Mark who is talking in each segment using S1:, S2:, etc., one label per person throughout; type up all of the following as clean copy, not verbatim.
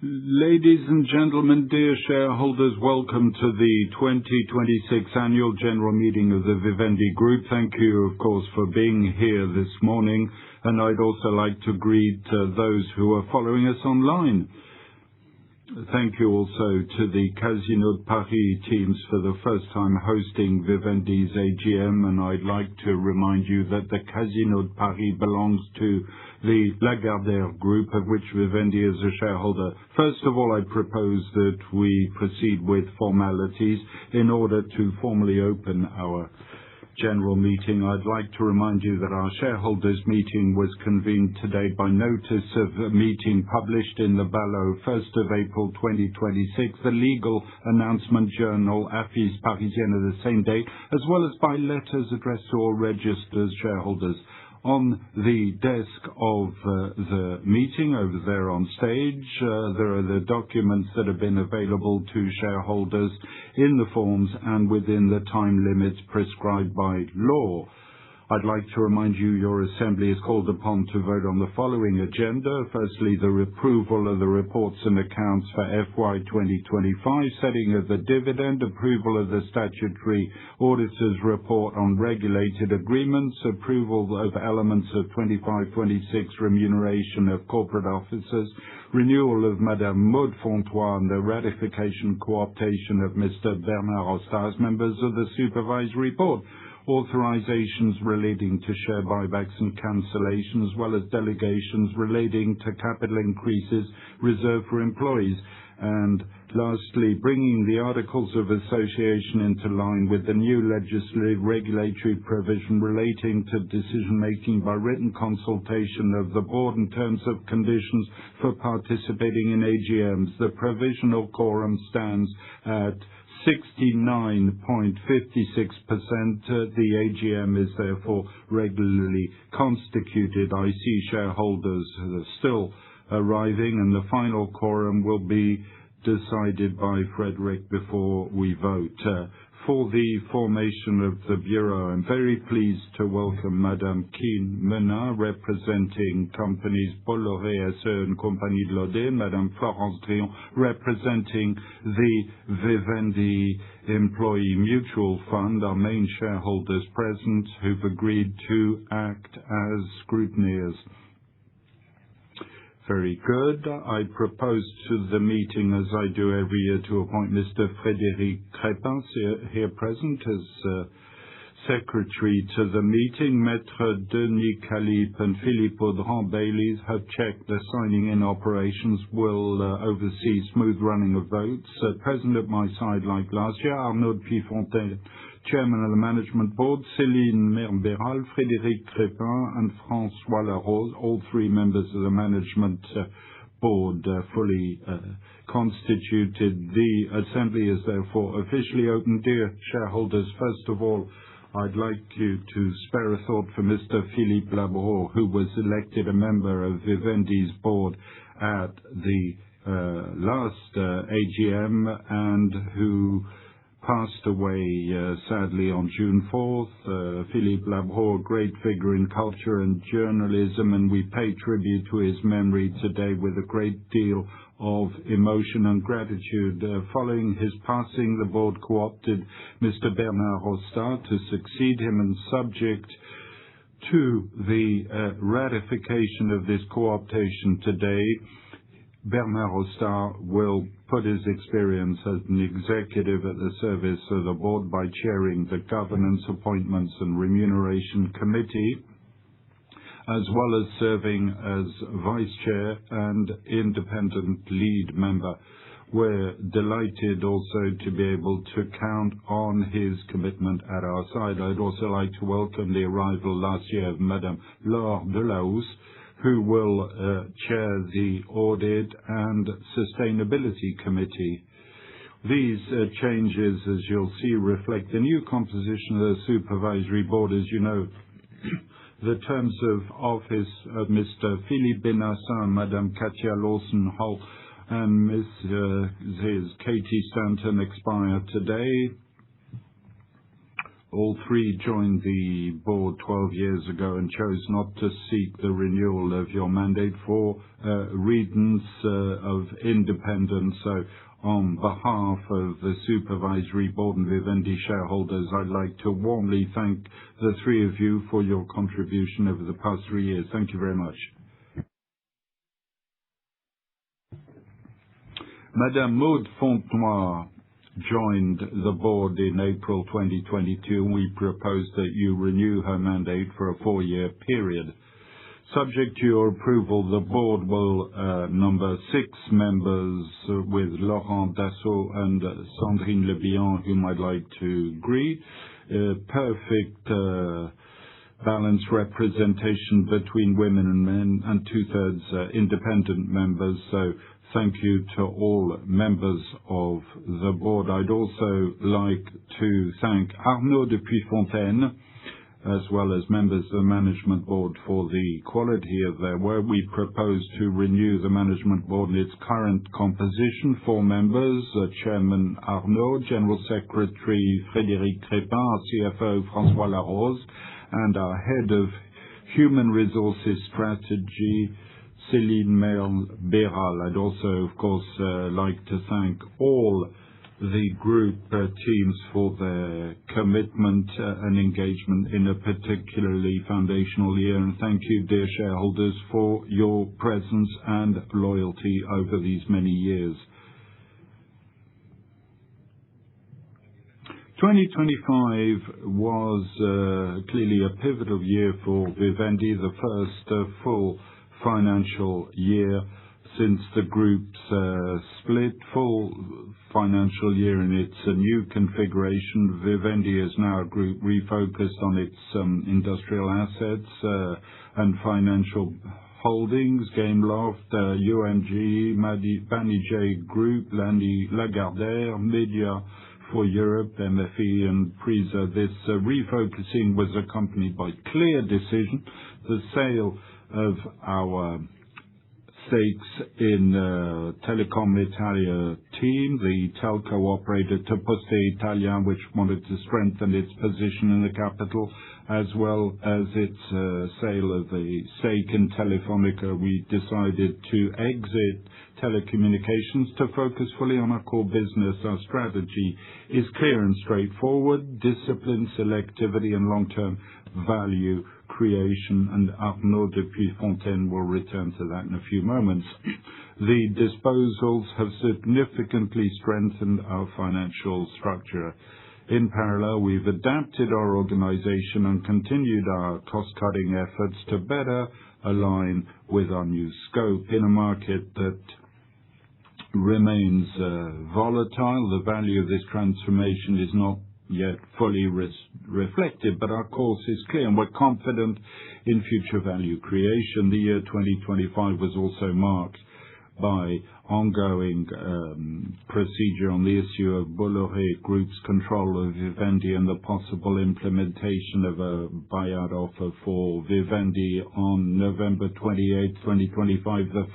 S1: Ladies and gentlemen, dear shareholders, welcome to the 2026 Annual General Meeting of the Vivendi Group. Thank you, of course, for being here this morning, and I'd also like to greet those who are following us online. Thank you also to the Casino de Paris teams for the first time hosting Vivendi's AGM, and I'd like to remind you that the Casino de Paris belongs to the Lagardère Group, of which Vivendi is a shareholder. First of all, I propose that we proceed with formalities in order to formally open our general meeting. I'd like to remind you that our shareholders meeting was convened today by notice of a meeting published in the Ballot 1st of April 2026, the legal announcement journal Affiches Parisiennes of the same date, as well as by letters addressed to all registered shareholders. On the desk of the meeting over there on stage, there are the documents that have been available to shareholders in the forms and within the time limits prescribed by law. I'd like to remind you your assembly is called upon to vote on the following agenda. Firstly, the approval of the reports and accounts for FY 2025, setting of the dividend, approval of the statutory auditor's report on regulated agreements, approval of elements of 25-26 remuneration of corporate officers, renewal of Madame Maud Fontois, and the ratification co-optation of Mr. Bernard Rostat as members of the Supervisory Board. Authorizations relating to share buybacks and cancellation, as well as delegations relating to capital increases reserved for employees. And lastly, bringing the Articles of Association into line with the new legislative regulatory provision relating to decision-making by written consultation of the board in terms of conditions for participating in AGMs. The provisional quorum stands at 69.56%. The AGM is therefore regularly constituted. I see shareholders still arriving, and the final quorum will be decided by Frederick before we vote. For the formation of the Bureau, I'm very pleased to welcome Madame Keen Menin, representing companies Bolloré SE and Compagnie de l'Audet, Madame Florence Drion, representing the Vivendi Employee Mutual Fund, our main shareholders present, who've agreed to act as scrutineers. Very good. I propose to the meeting, as I do every year, to appoint Mr. Frédéric Crépin, here present, as secretary to the meeting. Maître Denis Calipe and Philippe Audran Baillies have checked the signing in operations, will oversee smooth running of votes. Present at my side like last year, Arnaud Puyfontaine, Chairman of the Management Board, Céline Merberal, Frédéric Crépin, and François Larose, all three members of the Management Board, fully constituted. The Assembly is therefore officially open. Dear shareholders, first of all, I'd like you to spare a thought for Mr. Philippe Labro, who was elected a member of Vivendi's board at the last AGM and who passed away sadly on June 4th. Philippe Labro, a great figure in culture and journalism, and we pay tribute to his memory today with a great deal of emotion and gratitude. Following his passing, the board co-opted Mr. Bernard Rostat to succeed him, and subject to the ratification of this co-optation today, Bernard Rostat will put his experience as an executive at the service of the board by chairing the Governance, Appointments and Remuneration Committee, as well as serving as vice chair and independent lead member. We're delighted also to be able to count on his commitment at our side. I'd also like to welcome the arrival last year of Madame Laure Delahousse, who will chair the Audit and Sustainability Committee. These changes, as you'll see, reflect the new composition of the Supervisory Board. As you know, the terms of office of Mr. Philippe Benassin, Madame Katia Lawson-Hull, and Mrs. Katie Stanton expire today. All three joined the board 12 years ago and chose not to seek the renewal of your mandate for reasons of independence. So on behalf of the Supervisory Board and Vivendi shareholders, I'd like to warmly thank the three of you for your contribution over the past 3 years. Thank you very much. Madame Maud Fontenoy joined the board in April 2022. We propose that you renew her mandate for a 4-year period. Subject to your approval, the board will number 6 members with Laurent Dassault and Sandrine Le Bihan, whom I'd like to greet. Perfect balanced representation between women and men, and 2/3 independent members. So thank you to all members of the board. I'd also like to thank Arnaud de Puyfontaine, as well as members of the management board, for the quality of their work. We propose to renew the management board in its current composition. 4 members, Chairman Arnaud, General Secretary Frédéric Crépin, CFO François Larose, and our Head of Human Resources Strategy, Céline Merle-Béral. I'd also, of course, like to thank all the group teams for their commitment and engagement in a particularly foundational year. And thank you, dear shareholders, for your presence and loyalty over these many years. 2025 was clearly a pivotal year for Vivendi, the first full financial year since the group's split. Full financial year in its new configuration. Vivendi is now a group refocused on its industrial assets and financial holdings, Gameloft, UMG, Banijay Group, Lagardère, Media for Europe, MFE, and Prisa. This refocusing was accompanied by clear decision, the sale of our stakes in Telecom Italia team, the telco operator to Poste Italiane, which wanted to strengthen its position in the capital, as well as its sale of the stake in Telefonica. We decided to exit telecommunications to focus fully on our core business. Our strategy is clear and straightforward: discipline, selectivity, and long-term value creation, and Arnaud de Puyfontaine will return to that in a few moments. The disposals have significantly strengthened our financial structure. In parallel, we've adapted our organization and continued our cost-cutting efforts to better align with our new scope in a market that remains volatile. The value of this transformation is not yet fully reflected, but our course is clear and we're confident in future value creation. The year 2025 was also marked by ongoing procedure on the issue of Bolloré Group's control of Vivendi and the possible implementation of a buyout offer for Vivendi on November 28, 2025. The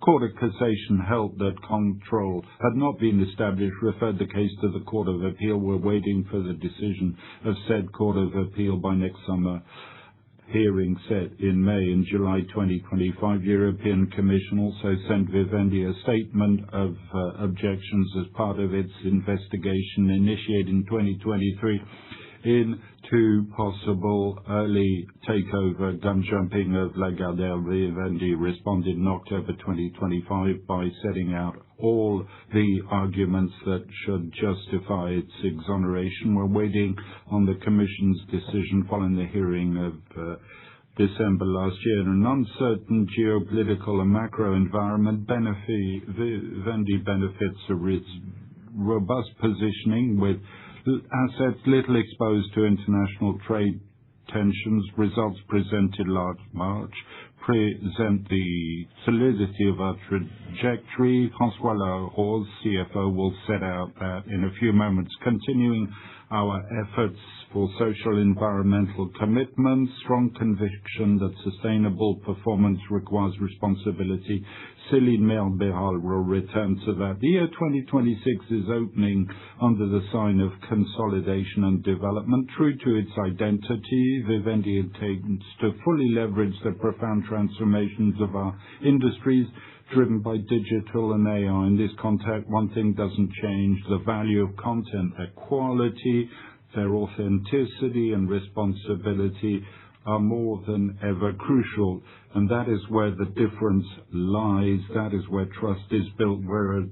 S1: Court of Cassation held that control had not been established, referred the case to the Court of Appeal. We're waiting for the decision of said Court of Appeal by next summer. Hearing set in May and July 2025. European Commission also sent Vivendi a statement of objections as part of its investigation initiated in 2023 into possible early takeover gun jumping of Lagardère. Vivendi responded in October 2025 by setting out all the arguments that should justify its exoneration. We're waiting on the Commission's decision following the hearing of December last year. In an uncertain geopolitical and macro environment, Vivendi benefits a robust positioning with assets little exposed to international trade tensions. Results presented last March present the solidity of our trajectory. François Larose, CFO, will set out that in a few moments. Continuing our efforts for social environmental commitments, strong conviction that sustainable performance requires responsibility. Céline Merle-Béral will return to that. The year 2026 is opening under the sign of consolidation and development. True to its identity, Vivendi intends to fully leverage the profound transformations of our industries driven by digital and AI. In this context, one thing doesn't change: the value of content, their quality, their authenticity and responsibility are more than ever crucial. And that is where the difference lies. That is where trust is built. We're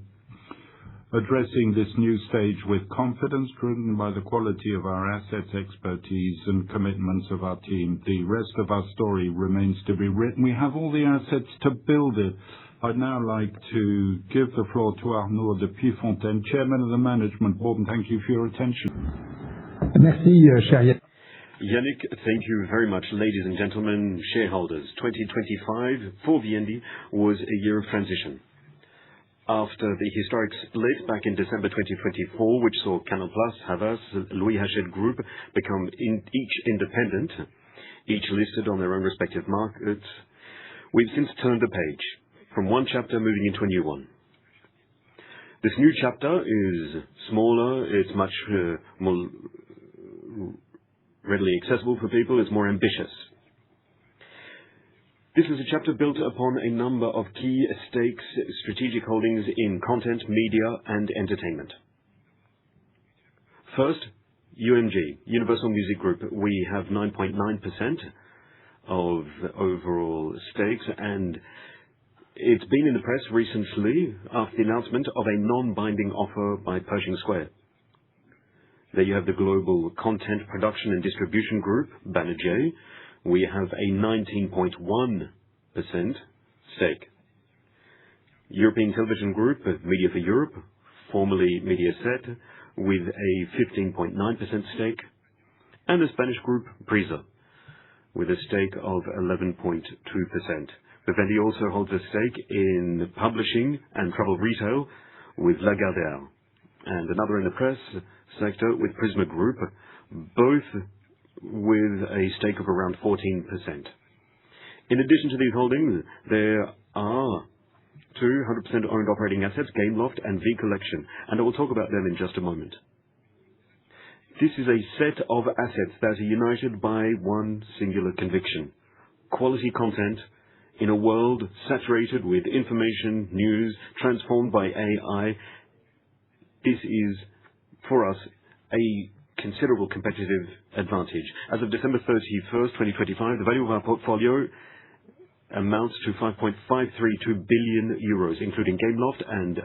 S1: addressing this new stage with confidence, driven by the quality of our assets, expertise, and commitments of our team. The rest of our story remains to be written. We have all the assets to build it. I'd now like to give the floor to Arnaud de Puyfontaine, Chairman of the Management Board, and thank you for your attention.
S2: Merci, cher
S3: Yannick, thank you very much. Ladies and gentlemen, shareholders, 2025 for Vivendi was a year of transition. After the historic split back in December 2024, which saw Canal+, Havas, Louis Hachette Group become each independent, each listed on their own respective markets, we've since turned the page from one chapter moving into a new one. This new chapter is smaller, it's much more readily accessible for people, it's more ambitious. This is a chapter built upon a number of key stakes, strategic holdings in content, media, and entertainment. First, UMG, Universal Music Group. We have 9.9% of overall stakes, and it's been in the press recently after the announcement of a non-binding offer by Pershing Square. There you have the global content production and distribution group, Banijay. We have a 19.1% stake. European Television Group, Media for Europe, formerly Mediaset, with a 15.9% stake. And the Spanish group, Prisa, with a stake of 11.2%. Vivendi also holds a stake in publishing and travel retail with Lagardère, and another in the press sector with Prisma Group, both with a stake of around 14%. In addition to these holdings, there are 200% owned operating assets, Gameloft and V Collection, and I will talk about them in just a moment. This is a set of assets that are united by one singular conviction: quality content in a world saturated with information, news, transformed by AI. This is, for us, a considerable competitive advantage. As of December 31st, 2025, the value of our portfolio amounts to 5.532 billion euros, including Gameloft and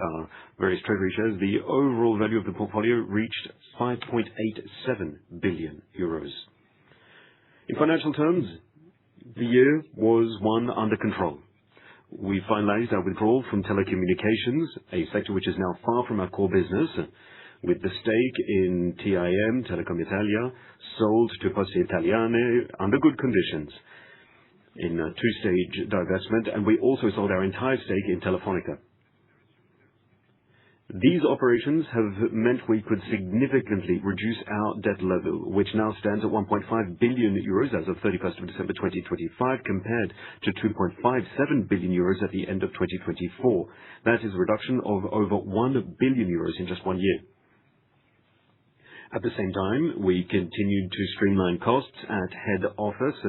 S3: various treasury shares. The overall value of the portfolio reached 5.87 billion euros. In financial terms, the year was one under control. We finalized our withdrawal from telecommunications, a sector which is now far from our core business, with the stake in TIM, Telecom Italia, sold to Poste Italiane under good conditions in a two-stage divestment, and we also sold our entire stake in Telefonica. These operations have meant we could significantly reduce our debt level, which now stands at 1.5 billion euros as of 31st of December 2025, compared to 2.57 billion euros at the end of 2024. That is a reduction of over 1 billion euros in just 1 year. At the same time, we continued to streamline costs at head office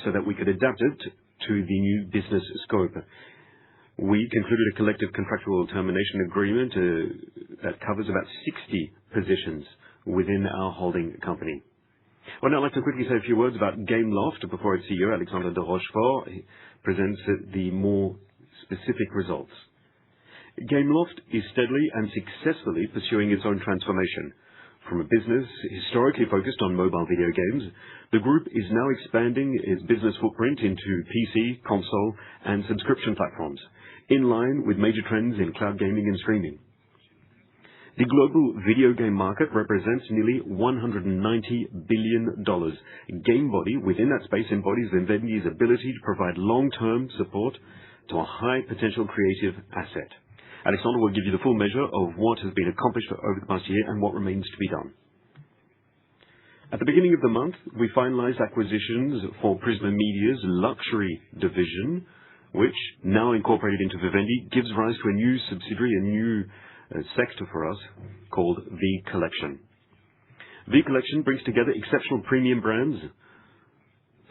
S3: so that we could adapt it to the new business scope. We concluded a collective contractual termination agreement that covers about 60 positions within our holding company. Well, now I'd like to quickly say a few words about Gameloft before its CEO, Alexandre de Rochefort, presents the more specific results. Gameloft is steadily and successfully pursuing its own transformation. From a business historically focused on mobile video games, the group is now expanding its business footprint into PC, console, and subscription platforms, in line with major trends in cloud gaming and streaming. The global video game market represents nearly $190 billion. GameBody, within that space, embodies Vivendi's ability to provide long-term support to a high-potential creative asset. Alexandre will give you the full measure of what has been accomplished over the past year and what remains to be done. At the beginning of the month, we finalized acquisitions for Prisma Media's luxury division, which, now incorporated into Vivendi, gives rise to a new subsidiary, a new sector for us called V Collection. V Collection brings together exceptional premium brands.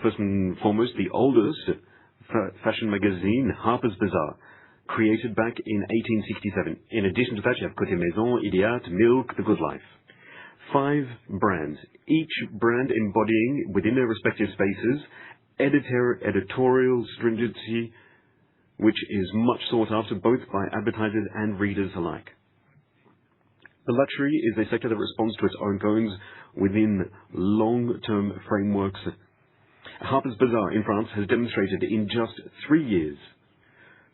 S3: First and foremost, the oldest fashion magazine, Harper's Bazaar, created back in 1867. In addition to that, you have Côté Maison, Idiate, Milk, The Good Life. 5 brands, each brand embodying within their respective spaces editorial stringency, which is much sought after both by advertisers and readers alike. The luxury is a sector that responds to its own goings within long-term frameworks. Harper's Bazaar in France has demonstrated in just 3 years,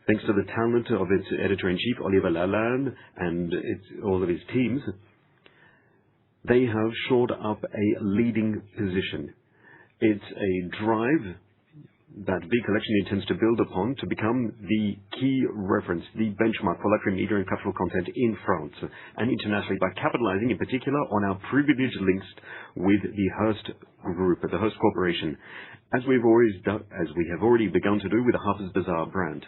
S3: thanks to the talent of its editor-in-chief, Oliver Lalanne, and all of his teams, they have shored up a leading position. It's a drive that V Collection intends to build upon to become the key reference, the benchmark for luxury media and cultural content in France and internationally by capitalizing in particular on our privileged links with the Hearst Group, the Hearst Corporation, as we have already begun to do with the Harper's Bazaar brand.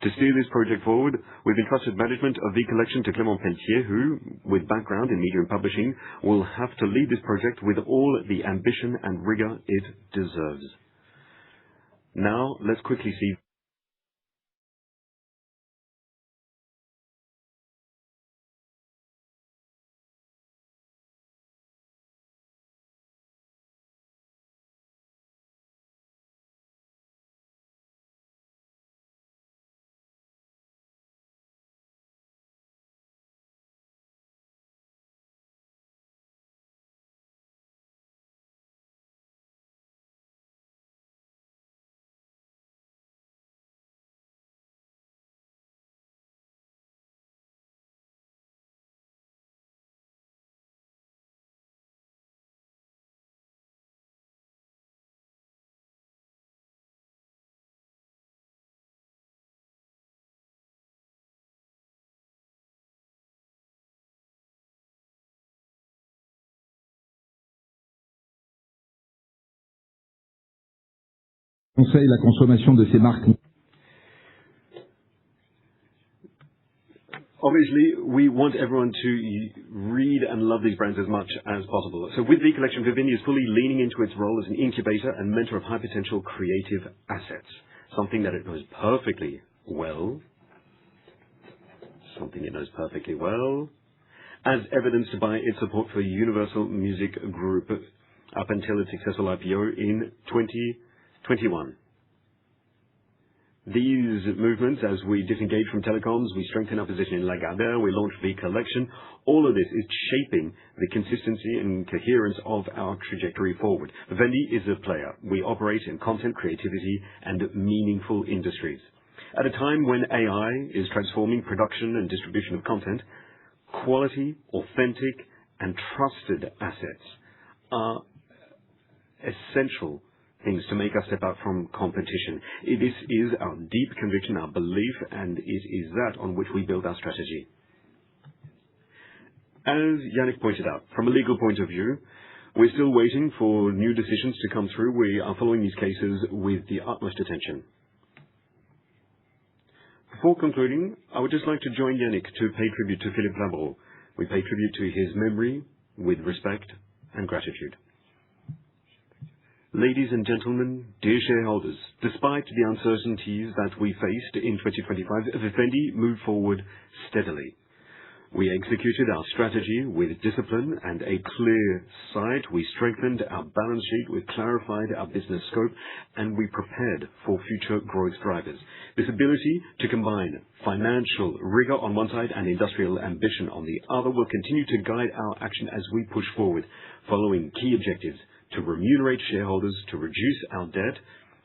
S3: To steer this project forward, we've entrusted management of V Collection to Clément Pelletier, who, with background in media and publishing, will have to lead this project with all the ambition and rigor it deserves. Now, let's quickly see.
S2: Conseille la consommation de ces marques.
S3: Obviously, we want everyone to read and love these brands as much as possible. So with V Collection, Vivendi is fully leaning into its role as an incubator and mentor of high-potential creative assets, something that it knows perfectly well, as evidenced by its support for Universal Music Group up until its successful IPO in 2021. These movements, as we disengage from telecoms, we strengthen our position in Lagardère, we launch V Collection. All of this is shaping the consistency and coherence of our trajectory forward. Vivendi is a player. We operate in content, creativity, and meaningful industries. At a time when AI is transforming production and distribution of content, quality, authentic, and trusted assets are essential things to make us step out from competition. This is our deep conviction, our belief, and it is that on which we build our strategy. As Yannick pointed out, from a legal point of view, we're still waiting for new decisions to come through. We are following these cases with the utmost attention. Before concluding, I would just like to join Yannick to pay tribute to Philippe Labro. We pay tribute to his memory with respect and gratitude. Ladies and gentlemen, dear shareholders, despite the uncertainties that we faced in 2025, Vivendi moved forward steadily. We executed our strategy with discipline and a clear sight. We strengthened our balance sheet, we clarified our business scope, and we prepared for future growth drivers. This ability to combine financial rigor on one side and industrial ambition on the other will continue to guide our action as we push forward, following key objectives: to remunerate shareholders, to reduce our debt,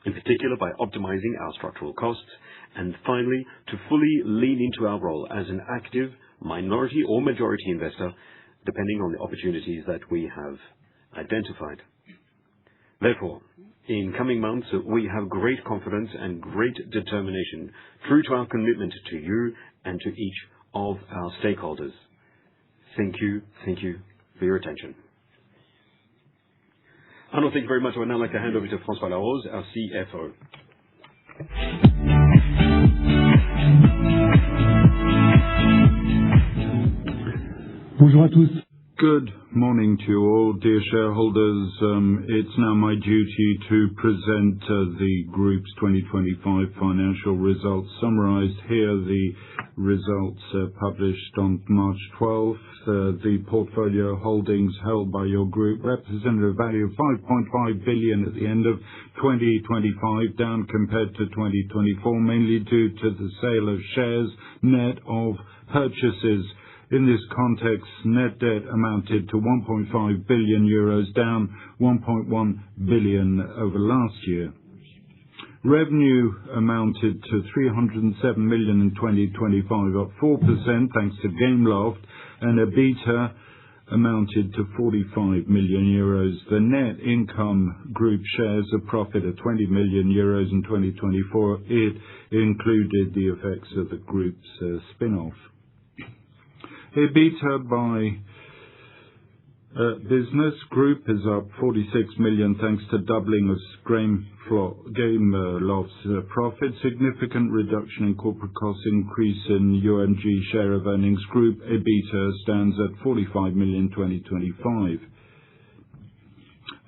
S3: in particular by optimizing our structural costs, and finally, to fully lean into our role as an active minority or majority investor, depending on the opportunities that we have identified. Therefore, in coming months, we have great confidence and great determination, true to our commitment to you and to each of our stakeholders. Thank you for your attention. Arnaud, thank you very much. I would now like to hand over to François Larose, our CFO.
S2: Bonjour à tous.
S1: Good morning to you all, dear shareholders. It's now my duty to present the group's 2025 financial results. Summarized here, the results published on March 12th. The portfolio holdings held by your group represented a value of 5.5 billion at the end of 2025, down compared to 2024, mainly due to the sale of shares net of purchases. In this context, net debt amounted to 1.5 billion euros, down 1.1 billion over last year. Revenue amounted to 307 million in 2025, up 4% thanks to Gameloft, and EBITDA amounted to 45 million euros. The net income group shares a profit of 20 million euros in 2024. It included the effects of the group's spin-off. EBITDA by business group is up 46 million thanks to doubling of Gameloft's profit, significant reduction in corporate costs, increase in UMG share of earnings. Group EBITDA stands at 45 million in 2025.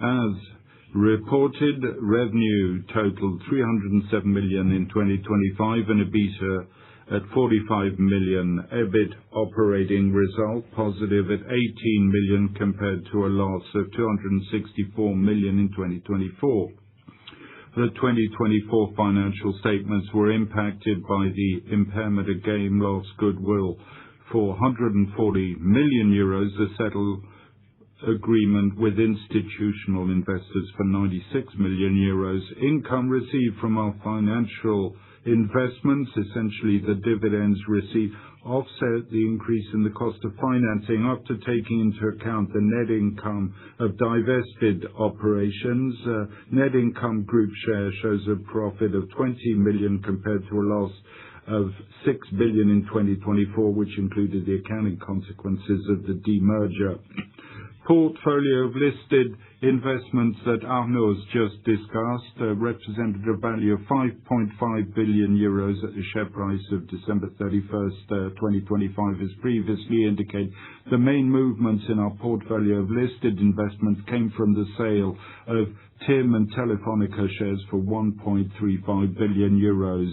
S1: As reported, revenue totaled 307 million in 2025 and EBITDA at 45 million. EBIT operating result positive at 18 million compared to a loss of 264 million in 2024. The 2024 financial statements were impacted by the impairment of Gameloft's goodwill for 140 million euros, a settled agreement with institutional investors for 96 million euros. Income received from our financial investments, essentially the dividends received, offset the increase in the cost of financing after taking into account the net income of divested operations. Net income group share shows a profit of 20 million compared to a loss of 6 billion in 2024, which included the accounting consequences of the demerger. Portfolio of listed investments that Arnaud has just discussed represented a value of 5.5 billion euros at the share price of December 31st, 2025. As previously indicated, the main movements in our portfolio of listed investments came from the sale of TIM and Telefónica shares for 1.35 billion euros.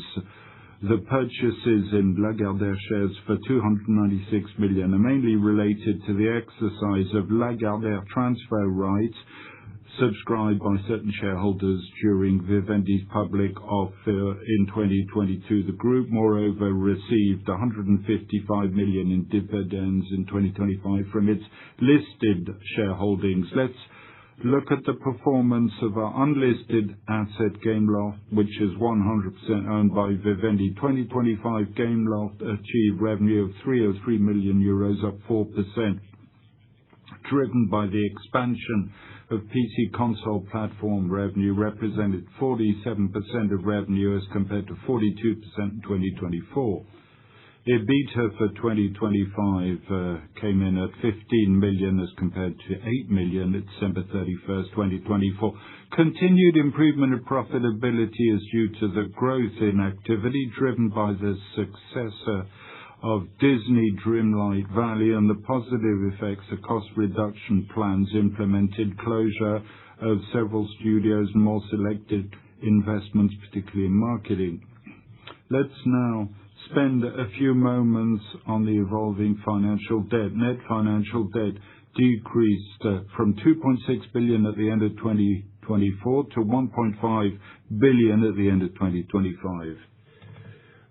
S1: The purchases in Lagardère shares for 296 million are mainly related to the exercise of Lagardère transfer rights subscribed by certain shareholders during Vivendi's public offer in 2022. The group, moreover, received 155 million in dividends in 2025 from its listed shareholdings. Let's look at the performance of our unlisted asset, Gameloft, which is 100% owned by Vivendi. 2025 Gameloft achieved revenue of 303 million euros, up 4%, driven by the expansion of PC console platform. Revenue represented 47% of revenue as compared to 42% in 2024. EBITDA for 2025 came in at 15 million as compared to 8 million at December 31st, 2024. Continued improvement of profitability is due to the growth in activity driven by the successor of Disney Dreamlight Valley and the positive effects of cost reduction plans implemented, closure of several studios and more selected investments, particularly in marketing. Let's now spend a few moments on the evolving financial debt. Net financial debt decreased from 2.6 billion at the end of 2024 to 1.5 billion at the end of 2025.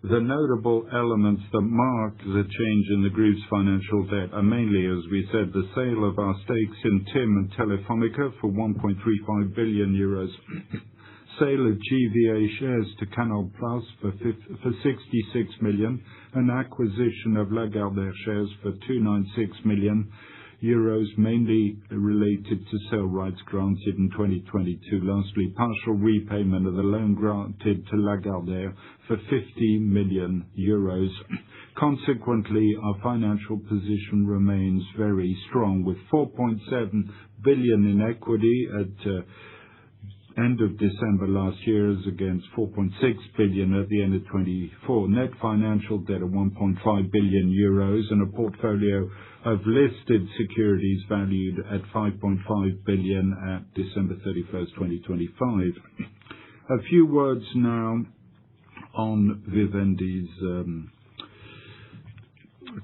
S1: The notable elements that mark the change in the group's financial debt are mainly, as we said, the sale of our stakes in TIM and Telefónica for 1.35 billion euros, sale of GVA shares to Canal+ for 66 million, and acquisition of Lagardère shares for 296 million euros, mainly related to sale rights granted in 2022. Lastly, partial repayment of the loan granted to Lagardère for 50 million euros. Consequently, our financial position remains very strong, with 4.7 billion in equity at end of December last year, as against 4.6 billion at the end of 2024. Net financial debt of 1.5 billion euros and a portfolio of listed securities valued at 5.5 billion at December 31st, 2025. A few words now on Vivendi's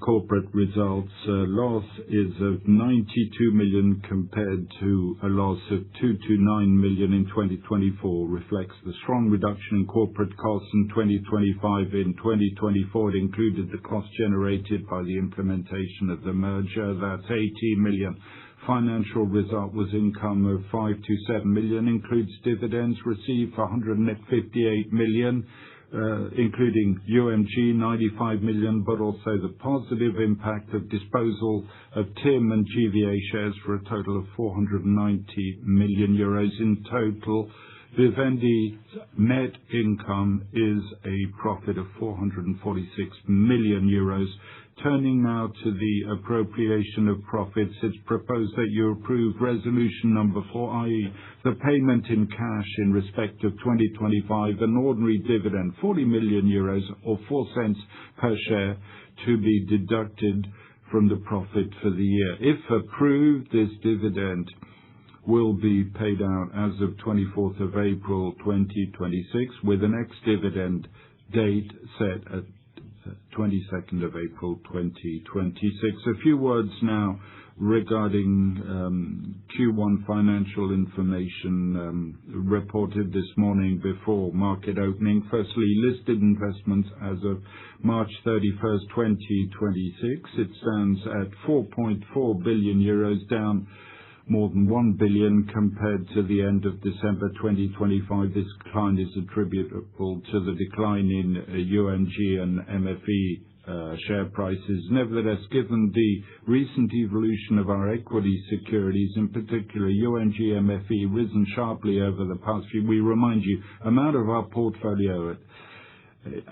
S1: corporate results. Loss is of 92 million compared to a loss of 229 million in 2024. Reflects the strong reduction in corporate costs in 2025. In 2024, it included the cost generated by the implementation of the merger. That's 80 million. Financial result was income of 527 million, includes dividends received for 158 million. Including UMG 95 million, but also the positive impact of disposal of TIM and GVA shares for a total of 490 million euros. In total, Vivendi's net income is a profit of 446 million euros. Turning now to the appropriation of profits, it's proposed that you approve resolution number 4, i.e. the payment in cash in respect of 2025, an ordinary dividend, 40 million euros or 4 cents per share, to be deducted from the profit for the year. If approved, this dividend will be paid out as of 24th of April 2026, with the next dividend date set at 22nd of April 2026. A few words now regarding Q1 financial information reported this morning before market opening. Firstly, listed investments as of March 31st, 2026. It stands at 4.4 billion euros, down more than 1 billion compared to the end of December 2025. This decline is attributable to the decline in UMG and MFE share prices. Nevertheless, given the recent evolution of our equity securities, in particular UMG, MFE, risen sharply over the past few, we remind you, amount of our portfolio at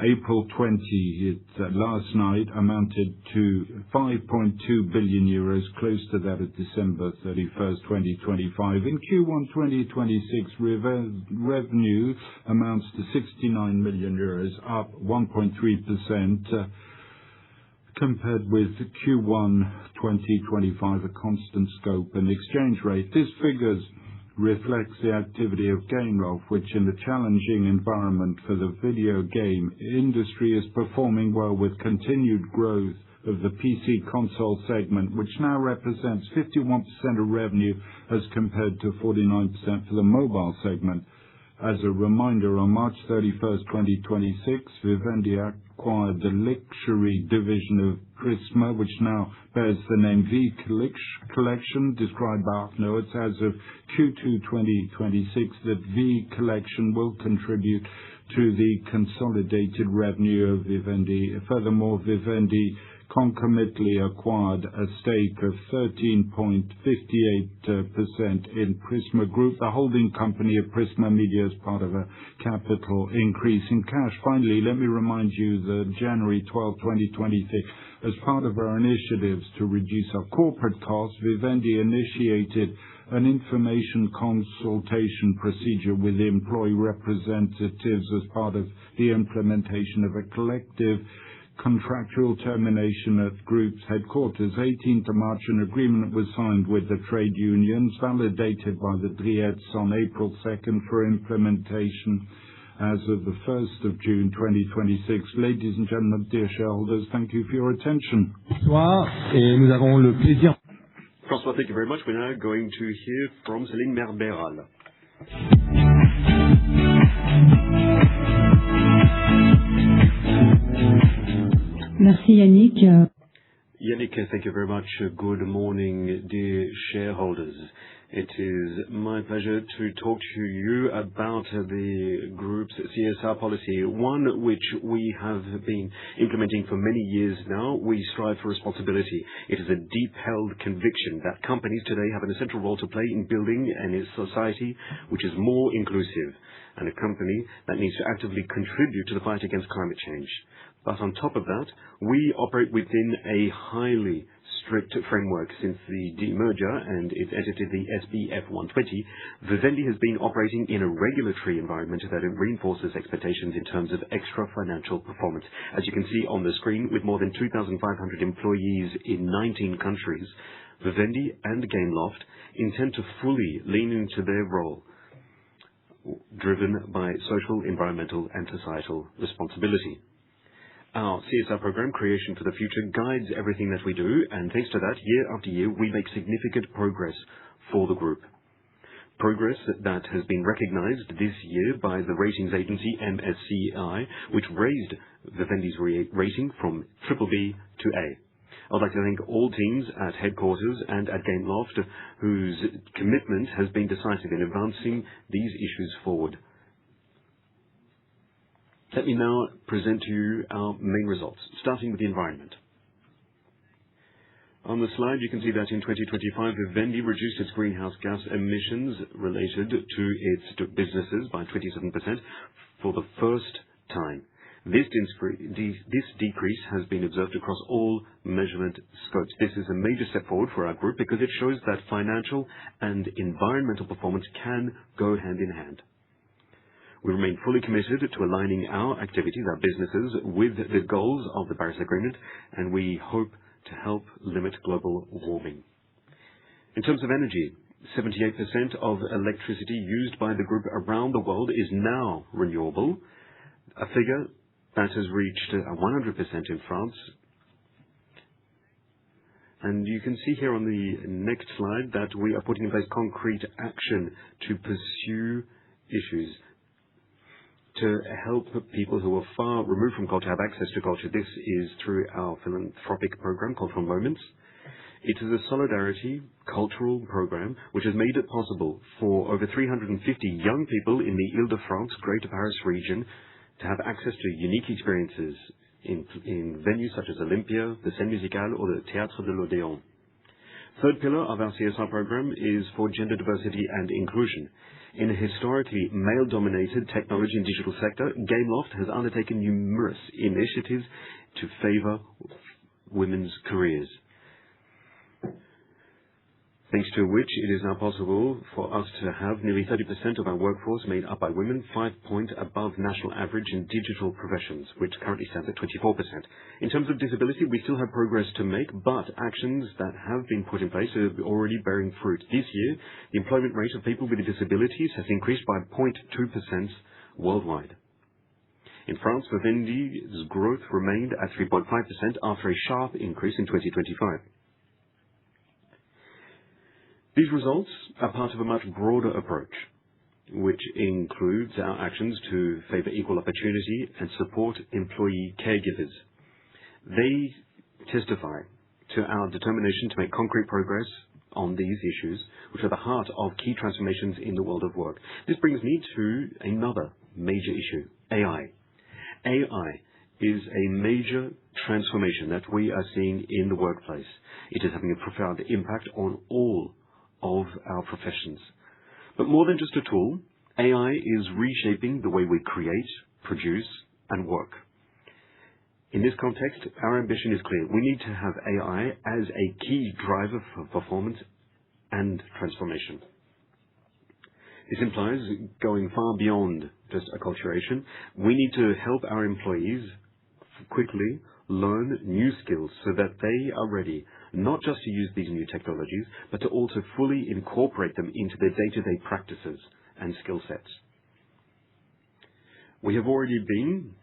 S1: April 20, last night, amounted to 5.2 billion euros, close to that of December 31st, 2025. In Q1 2026, revenue amounts to 69 million euros, up 1.3%, compared with Q1 2025, a constant scope and exchange rate. This figures reflects the activity of Gameloft, which in the challenging environment for the video game industry is performing well, with continued growth of the PC console segment, which now represents 51% of revenue as compared to 49% for the mobile segment. As a reminder, on March 31st, 2026, Vivendi acquired the luxury division of Prisma, which now bears the name V Collection, described by Arnaud. It's as of Q2 2026 that V Collection will contribute to the consolidated revenue of Vivendi. Furthermore, Vivendi concomitantly acquired a stake of 13.58% in Prisma Group, the holding company of Prisma Media, as part of a capital increase in cash. Finally, let me remind you that January 12, 2026, as part of our initiatives to reduce our corporate costs, Vivendi initiated an information consultation procedure with employee representatives as part of the implementation of a collective contractual termination at group's headquarters. 18th of March, an agreement was signed with the trade unions, validated by the Driettes on April 2nd for implementation as of the 1st of June 2026. Ladies and gentlemen, dear shareholders, thank you for your attention.
S3: François, thank you very much. We're now going to hear from Céline Merberal.
S4: Merci Yannick.
S3: Yannick, thank you very much. Good morning, dear shareholders. It is my pleasure to talk to you about the group's CSR policy, one which we have been implementing for many years now. We strive for responsibility. It is a deep-held conviction that companies today have an essential role to play in building a society which is more inclusive, and a company that needs to actively contribute to the fight against climate change. But on top of that, we operate within a highly strict framework. Since the demerger and its entity, the SBF 120, Vivendi has been operating in a regulatory environment that reinforces expectations in terms of extra financial performance. As you can see on the screen, with more than 2,500 employees in 19 countries, Vivendi and Gameloft intend to fully lean into their role, driven by social, environmental, and societal responsibility. Our CSR program, Creation for the Future, guides everything that we do, and thanks to that, year after year, we make significant progress for the group. Progress that has been recognized this year by the ratings agency MSCI, which raised Vivendi's rating from BBB to A. I'd like to thank all teams at headquarters and at Gameloft, whose commitment has been decisive in advancing these issues forward. Let me now present to you our main results, starting with the environment. On the slide, you can see that in 2025, Vivendi reduced its greenhouse gas emissions related to its businesses by 27% for the first time. This decrease has been observed across all measurement scopes. This is a major step forward for our group because it shows that financial and environmental performance can go hand in hand. We remain fully committed to aligning our activities, our businesses, with the goals of the Paris Agreement, and we hope to help limit global warming. In terms of energy, 78% of electricity used by the group around the world is now renewable, a figure that has reached 100% in France. And you can see here on the next slide that we are putting in place concrete action to pursue issues, to help people who are far removed from culture have access to culture. This is through our philanthropic program, Cultural Moments. It is a solidarity cultural program which has made it possible for over 350 young people in the Île-de-France, Greater Paris region, to have access to unique experiences in venues such as Olympia, the Scène Musicale, or the Théâtre de l'Odéon. Third pillar of our CSR program is for gender diversity and inclusion. In a historically male-dominated technology and digital sector, Gameloft has undertaken numerous initiatives to favor women's careers, thanks to which it is now possible for us to have nearly 30% of our workforce made up by women, 5 points above national average in digital professions, which currently stands at 24%. In terms of disability, we still have progress to make, but actions that have been put in place are already bearing fruit. This year, the employment rate of people with disabilities has increased by 0.2% worldwide. In France, Vivendi's growth remained at 3.5% after a sharp increase in 2025. These results are part of a much broader approach, which includes our actions to favor equal opportunity and support employee caregivers. They testify to our determination to make concrete progress on these issues, which are the heart of key transformations in the world of work. This brings me to another major issue, AI. AI is a major transformation that we are seeing in the workplace. It is having a profound impact on all of our professions. But more than just a tool, AI is reshaping the way we create, produce, and work. In this context, our ambition is clear. We need to have AI as a key driver for performance and transformation. This implies going far beyond just acculturation. We need to help our employees quickly learn new skills so that they are ready not just to use these new technologies, but to also fully incorporate them into their day-to-day practices and skill sets. We have already been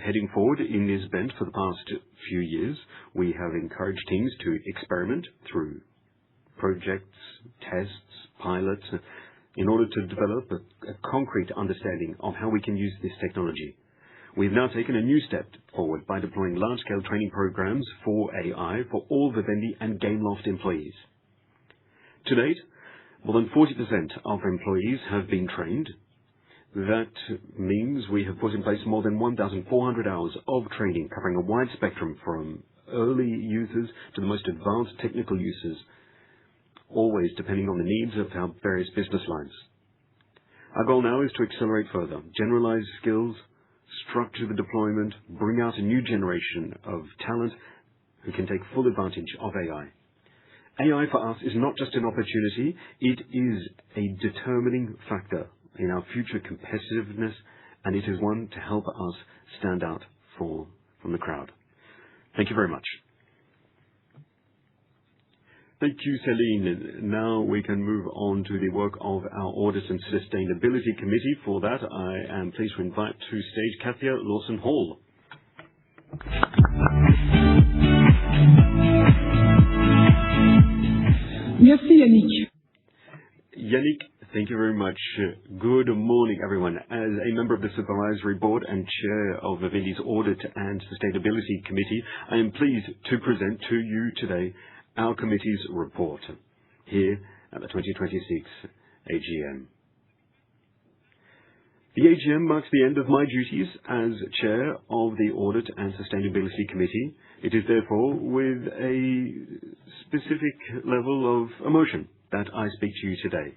S3: heading forward in this bent for the past few years. We have encouraged teams to experiment through projects, tests, pilots, in order to develop a concrete understanding of how we can use this technology. We've now taken a new step forward by deploying large-scale training programs for AI for all Vivendi and Gameloft employees. To date, More than 40% of employees have been trained. That means we have put in place more than 1,400 hours of training, covering a wide spectrum from early users to the most advanced technical users, always depending on the needs of our various business lines. Our goal now is to accelerate further, generalize skills, structure the deployment, bring out a new generation of talent who can take full advantage of AI. AI for us is not just an opportunity, it is a determining factor in our future competitiveness, and it is one to help us stand out from the crowd. Thank you very much. Thank you, Céline. Now we can move on to the work of our Audit and Sustainability Committee. For that, I am pleased to invite to stage Katia Lawson-Hall.
S4: Merci Yannick.
S3: Yannick, thank you very much. Good morning, everyone. As a member of the Supervisory Board and Chair of Vivendi's Audit and Sustainability Committee, I am pleased to present to you today our committee's report here at the 2026 AGM. The AGM marks the end of my duties as Chair of the Audit and Sustainability Committee. It is therefore with a specific level of emotion that I speak to you today.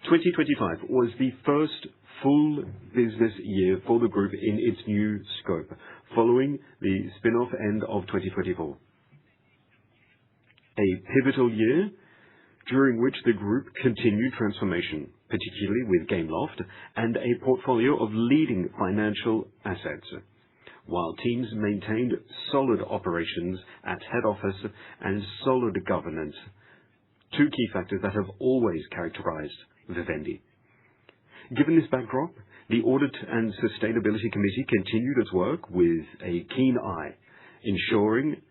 S3: 2025 was the first full business year for the group in its new scope, following the spin-off end of 2024. A pivotal year during which the group continued transformation, particularly with Gameloft and a portfolio of leading financial assets, while teams maintained solid operations at head office and solid governance, two key factors that have always characterized Vivendi. Given this backdrop, the Audit and Sustainability Committee continued its work with a keen eye, ensuring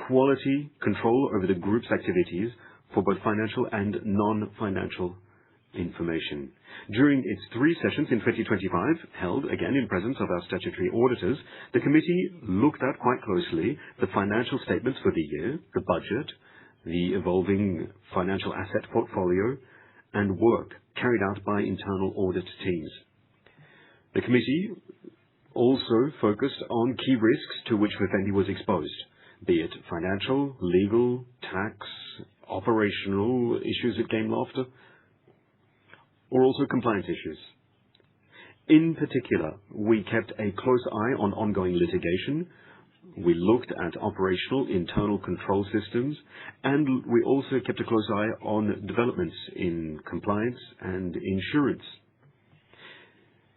S3: quality control over the group's activities for both financial and non-financial information. During its 3 sessions in 2025, held again in presence of our statutory auditors, the committee looked at quite closely the financial statements for the year, the budget, the evolving financial asset portfolio, and work carried out by internal audit teams. The committee also focused on key risks to which Vivendi was exposed, be it financial, legal, tax, operational issues at Gameloft, or also compliance issues. In particular, we kept a close eye on ongoing litigation, we looked at operational internal control systems, and we also kept a close eye on developments in compliance and insurance.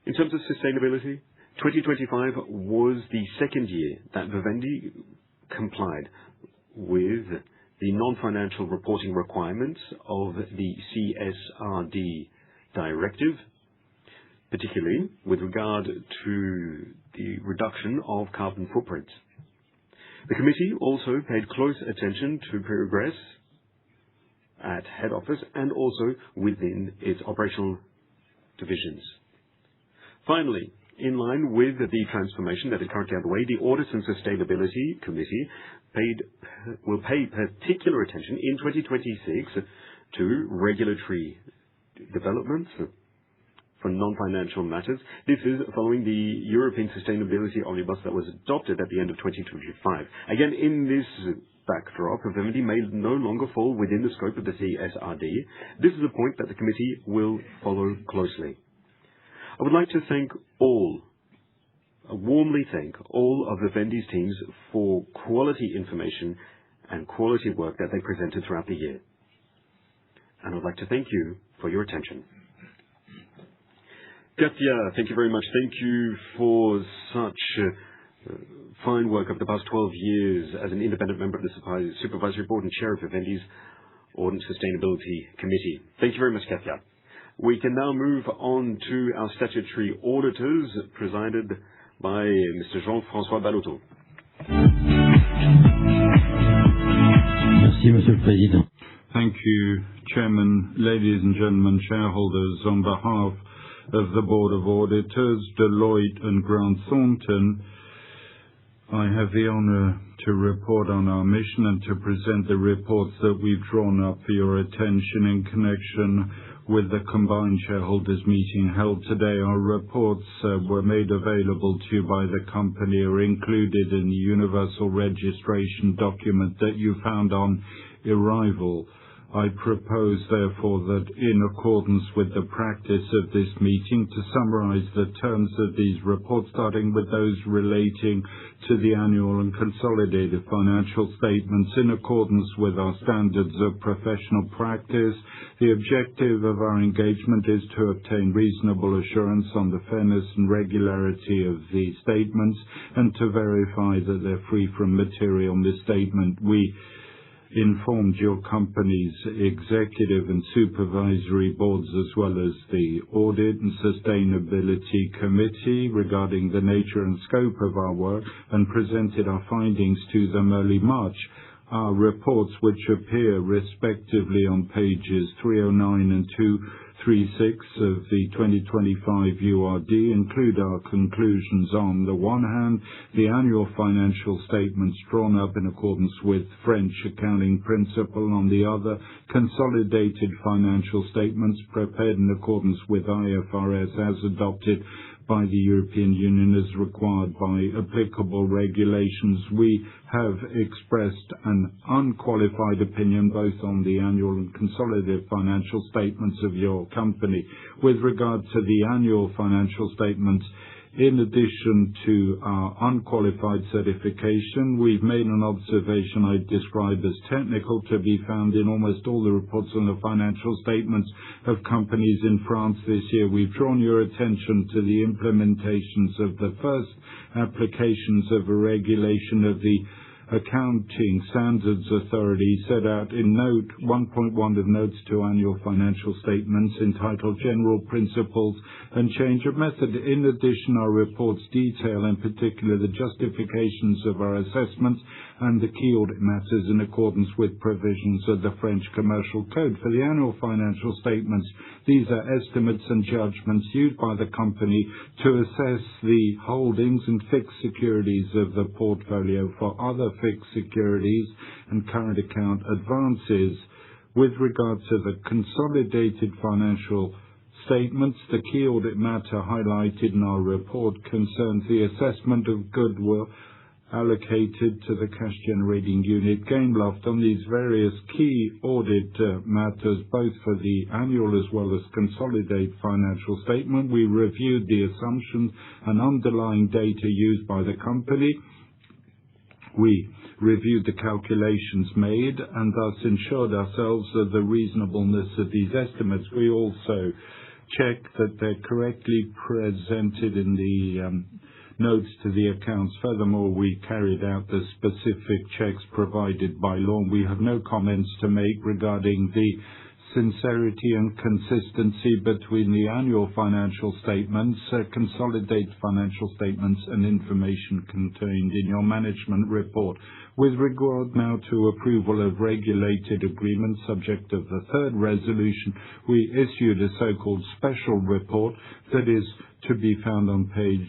S3: In terms of sustainability, 2025 was the second year that Vivendi complied with the non-financial reporting requirements of the CSRD directive, particularly with regard to the reduction of carbon footprint. The committee also paid close attention to progress at head office and also within its operational divisions. Finally, in line with the transformation that is currently underway, the Audit and Sustainability Committee will pay particular attention in 2026 to regulatory developments for non-financial matters. This is following the European Sustainability Omnibus that was adopted at the end of 2025. Again, in this backdrop, Vivendi may no longer fall within the scope of the CSRD. This is a point that the committee will follow closely. I would like to warmly thank all of Vivendi's teams for quality information and quality work that they presented throughout the year. And I'd like to thank you for your attention. Katia, thank you very much. Thank you for such fine work over the past 12 years as an independent member of the Supervisory Board and Chair of Vivendi's Audit and Sustainability Committee. Thank you very much, Katia. We can now move on to our statutory auditors, presided by Mr. Jean-François Baloteau.
S2: Merci, Monsieur le Président.
S1: Thank you, Chairman, ladies and gentlemen, shareholders. On behalf of the Board of Auditors, Deloitte and Grant Thornton, I have the honor to report on our mission and to present the reports that we've drawn up for your attention in connection with the combined shareholders meeting held today. Our reports were made available to you by the company, are included in the universal registration document that you found on arrival. I propose, therefore, that in accordance with the practice of this meeting, to summarize the terms of these reports, starting with those relating to the annual and consolidated financial statements in accordance with our standards of professional practice. The objective of our engagement is to obtain reasonable assurance on the fairness and regularity of the statements and to verify that they're free from material misstatement. We informed your company's executive and supervisory boards as well as the Audit and Sustainability Committee regarding the nature and scope of our work and presented our findings to them early March. Our reports, which appear respectively on pages 309 and 236 of the 2025 URD, include our conclusions on the one hand, the annual financial statements drawn up in accordance with French accounting principle, on the other, consolidated financial statements prepared in accordance with IFRS as adopted by the European Union as required by applicable regulations. We have expressed an unqualified opinion both on the annual and consolidated financial statements of your company. With regard to the annual financial statements, in addition to our unqualified certification, we've made an observation I describe as technical to be found in almost all the reports on the financial statements of companies in France this year. We've drawn your attention to the implementations of the first applications of a regulation of the Accounting Standards Authority set out in Note 1.1 of Notes to Annual Financial Statements entitled General Principles and Change of Method. In addition, our reports detail in particular the justifications of our assessments and the key audit matters in accordance with provisions of the French Commercial Code. For the annual financial statements, these are estimates and judgments used by the company to assess the holdings and fixed securities of the portfolio for other fixed securities and current account advances. With regard to the consolidated financial statements, the key audit matter highlighted in our report concerns the assessment of goodwill allocated to the cash-generating unit Gameloft. On these various key audit matters, both for the annual as well as consolidated financial statement, we reviewed the assumptions and underlying data used by the company. We reviewed the calculations made and thus ensured ourselves of the reasonableness of these estimates. We also checked that they're correctly presented in the notes to the accounts. Furthermore, we carried out the specific checks provided by law. We have no comments to make regarding the sincerity and consistency between the annual financial statements, consolidated financial statements, and information contained in your management report. With regard now to approval of regulated agreements, subject of the third resolution, we issued a so-called special report that is to be found on page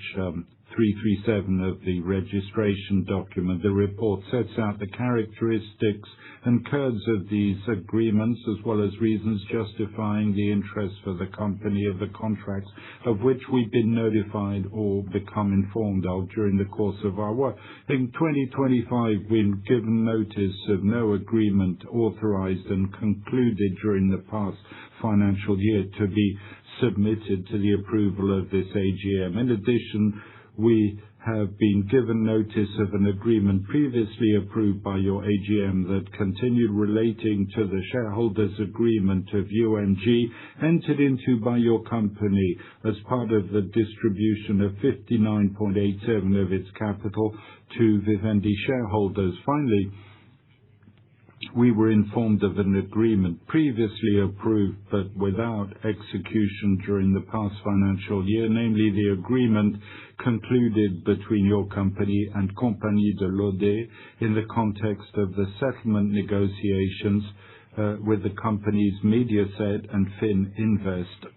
S1: 337 of the registration document. The report sets out the characteristics and codes of these agreements, as well as reasons justifying the interest for the company of the contracts of which we've been notified or become informed of during the course of our work. In 2025, we've given notice of no agreement authorized and concluded during the past financial year to be submitted to the approval of this AGM. In addition, we have been given notice of an agreement previously approved by your AGM that continued relating to the shareholders agreement of UMG entered into by your company as part of the distribution of 59.87 of its capital to Vivendi shareholders. Finally, we were informed of an agreement previously approved but without execution during the past financial year, namely the agreement concluded between your company and Compagnie de l'Audet in the context of the settlement negotiations with the companies Mediaset and Fininvest.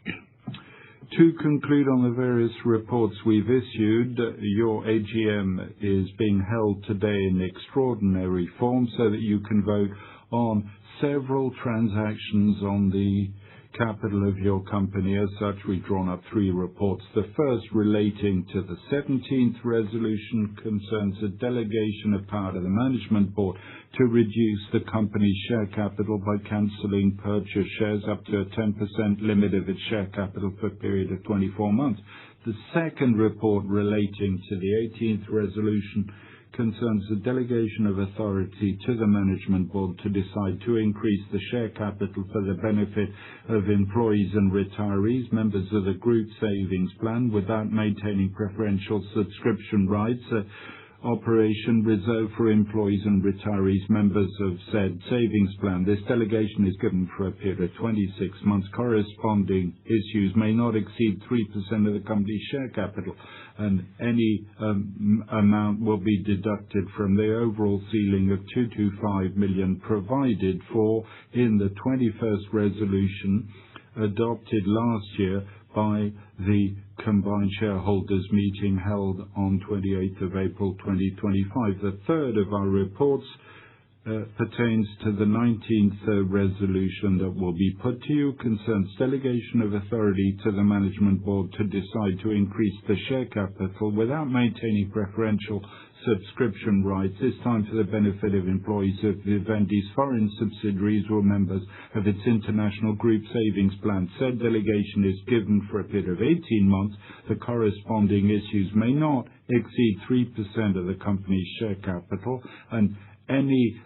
S1: To conclude on the various reports we've issued, your AGM is being held today in extraordinary form so that you can vote on several transactions on the capital of your company. As such, we've drawn up 3 reports. The first, relating to the 17th resolution, concerns a delegation of power to the management board to reduce the company's share capital by cancelling purchase shares up to a 10% limit of its share capital for a period of 24 months. The second report, relating to the 18th resolution, concerns the delegation of authority to the management board to decide to increase the share capital for the benefit of employees and retirees, members of the group savings plan, without maintaining preferential subscription rights. Operation reserved for employees and retirees, members of said savings plan. This delegation is given for a period of 26 months. Corresponding issues may not exceed 3% of the company's share capital, and any amount will be deducted from the overall ceiling of 225 million provided for in the 21st resolution adopted last year by the combined shareholders meeting held on 28th of April 2025. The third of our reports pertains to the 19th resolution that will be put to you, concerns delegation of authority to the management board to decide to increase the share capital without maintaining preferential subscription rights, this time for the benefit of employees of Vivendi's foreign subsidiaries or members of its international group savings plan. Said delegation is given for a period of 18 months. The corresponding issues may not exceed 3% of the company's share capital, and any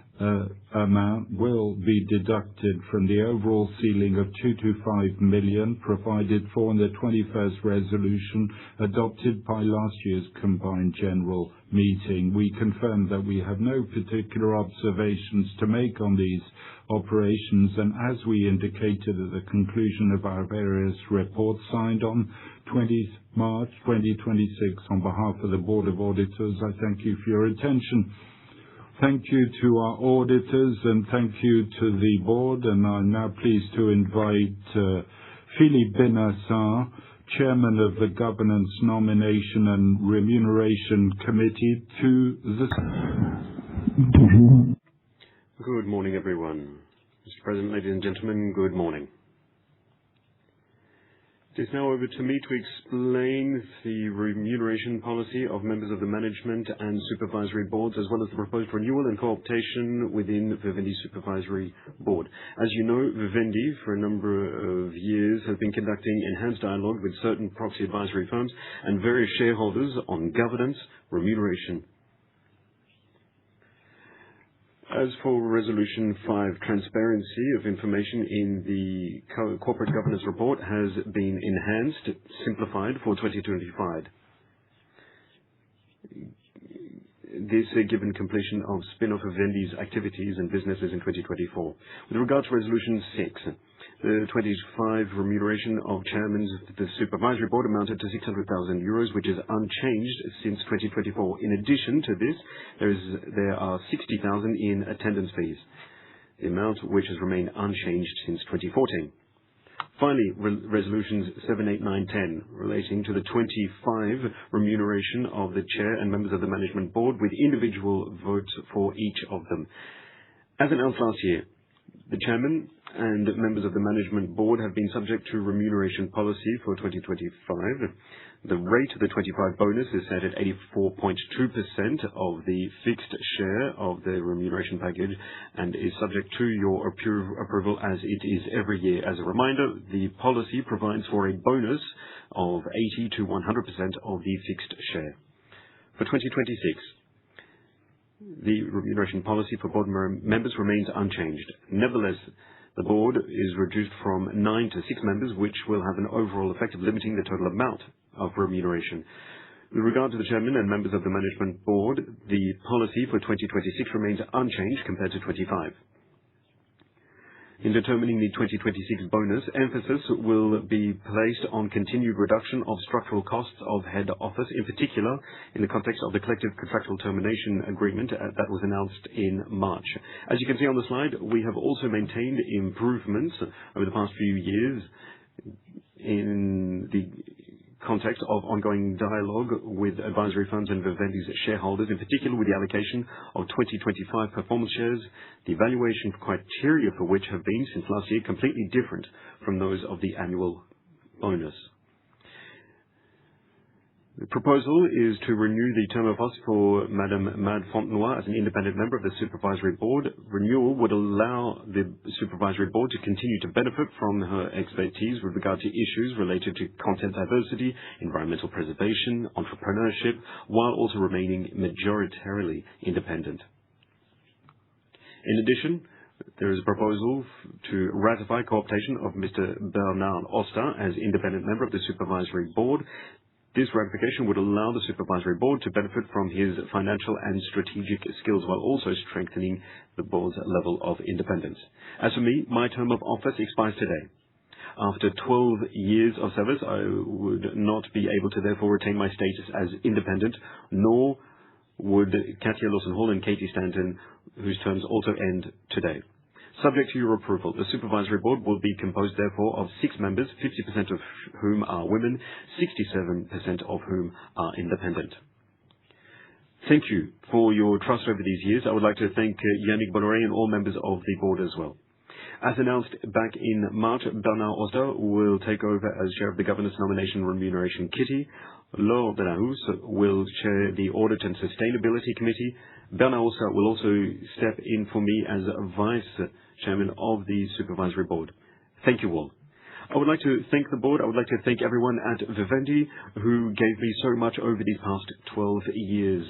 S1: amount will be deducted from the overall ceiling of 225 million provided for in the 21st resolution adopted by last year's combined general meeting. We confirm that we have no particular observations to make on these operations, and as we indicated at the conclusion of our various reports signed on 20th March 2026 on behalf of the Board of Auditors, I thank you for your attention. Thank you to our auditors and thank you to the board, and I'm now pleased to invite Philippe Benassin, Chairman of the Governance, Nomination and Remuneration Committee, to the...
S3: Good morning, everyone. Mr. President, ladies and gentlemen, good morning. It is now over to me to explain the remuneration policy of members of the management and supervisory boards, as well as the proposed renewal and co-optation within Vivendi's supervisory board. As you know, Vivendi, for a number of years, has been conducting enhanced dialogue with certain proxy advisory firms and various shareholders on governance, remuneration. As for Resolution 5, transparency of information in the corporate governance report has been enhanced, simplified for 2025. This given completion of spin-off of Vivendi's activities and businesses in 2024. With regard to Resolution 6, the 25 remuneration of chairmen of the supervisory board amounted to 600,000 euros, which is unchanged since 2024. In addition to this, there are 60,000 in attendance fees, the amount which has remained unchanged since 2014. Finally, Resolutions 7, 8, 9, 10, relating to the 25 remuneration of the chair and members of the management board, with individual votes for each of them. As announced last year, the chairman and members of the management board have been subject to remuneration policy for 2025. The rate of the 25 bonus is set at 84.2% of the fixed share of the remuneration package and is subject to your approval as it is every year. As a reminder, the policy provides for a bonus of 80 to 100% of the fixed share. For 2026, the remuneration policy for board members remains unchanged. Nevertheless, the board is reduced from 9 to 6 members, which will have an overall effect of limiting the total amount of remuneration. With regard to the chairman and members of the management board, the policy for 2026 remains unchanged compared to 2025. In determining the 2026 bonus, emphasis will be placed on continued reduction of structural costs of head office, in particular in the context of the collective contractual termination agreement that was announced in March. As you can see on the slide, we have also maintained improvements over the past few years in the context of ongoing dialogue with advisory funds and Vivendi's shareholders, in particular with the allocation of 2025 performance shares, the evaluation criteria for which have been, since last year, completely different from those of the annual bonus. The proposal is to renew the term of office for Madame Mad Fontenoy as an independent member of the Supervisory Board. Renewal would allow the Supervisory Board to continue to benefit from her expertise with regard to issues related to content diversity, environmental preservation, entrepreneurship, while also remaining majoritarily independent. In addition, there is a proposal to ratify co-optation of Mr. Bernard Oster as independent member of the Supervisory Board. This ratification would allow the Supervisory Board to benefit from his financial and strategic skills while also strengthening the Board's level of independence. As for me, my term of office expires today. After 12 years of service, I would not be able to therefore retain my status as independent, nor would Katia Lawson-Hall and Katie Stanton, whose terms also end today. Subject to your approval, the Supervisory Board will be composed, therefore, of 6 members, 50% of whom are women, 67% of whom are independent. Thank you for your trust over these years. I would like to thank Yannick Bolloré and all members of the Board as well. As announced back in March, Bernard Oster will take over as chair of the Governance Nomination Remuneration Committee. Laure Delahousse will chair the Audit and Sustainability Committee. Bernard Oster will also step in for me as vice chairman of the Supervisory Board. Thank you all. I would like to thank the Board. I would like to thank everyone at Vivendi who gave me so much over these past 12 years.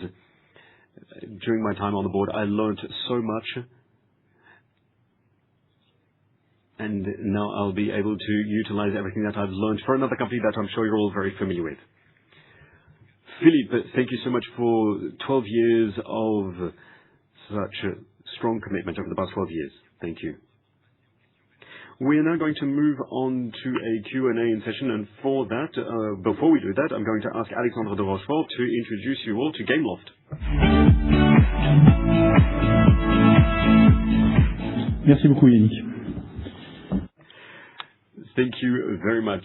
S3: During my time on the Board, I learned so much. And now I'll be able to utilize everything that I've learned for another company that I'm sure you're all very familiar with. Philippe, thank you so much for 12 years of such a strong commitment over the past 12 years. Thank you. We are now going to move on to a Q&A session, and for that, before we do that, I'm going to ask Alexandre de Rochefort to introduce you all to Gameloft.
S2: Merci beaucoup, Yannick.
S3: Thank you very much,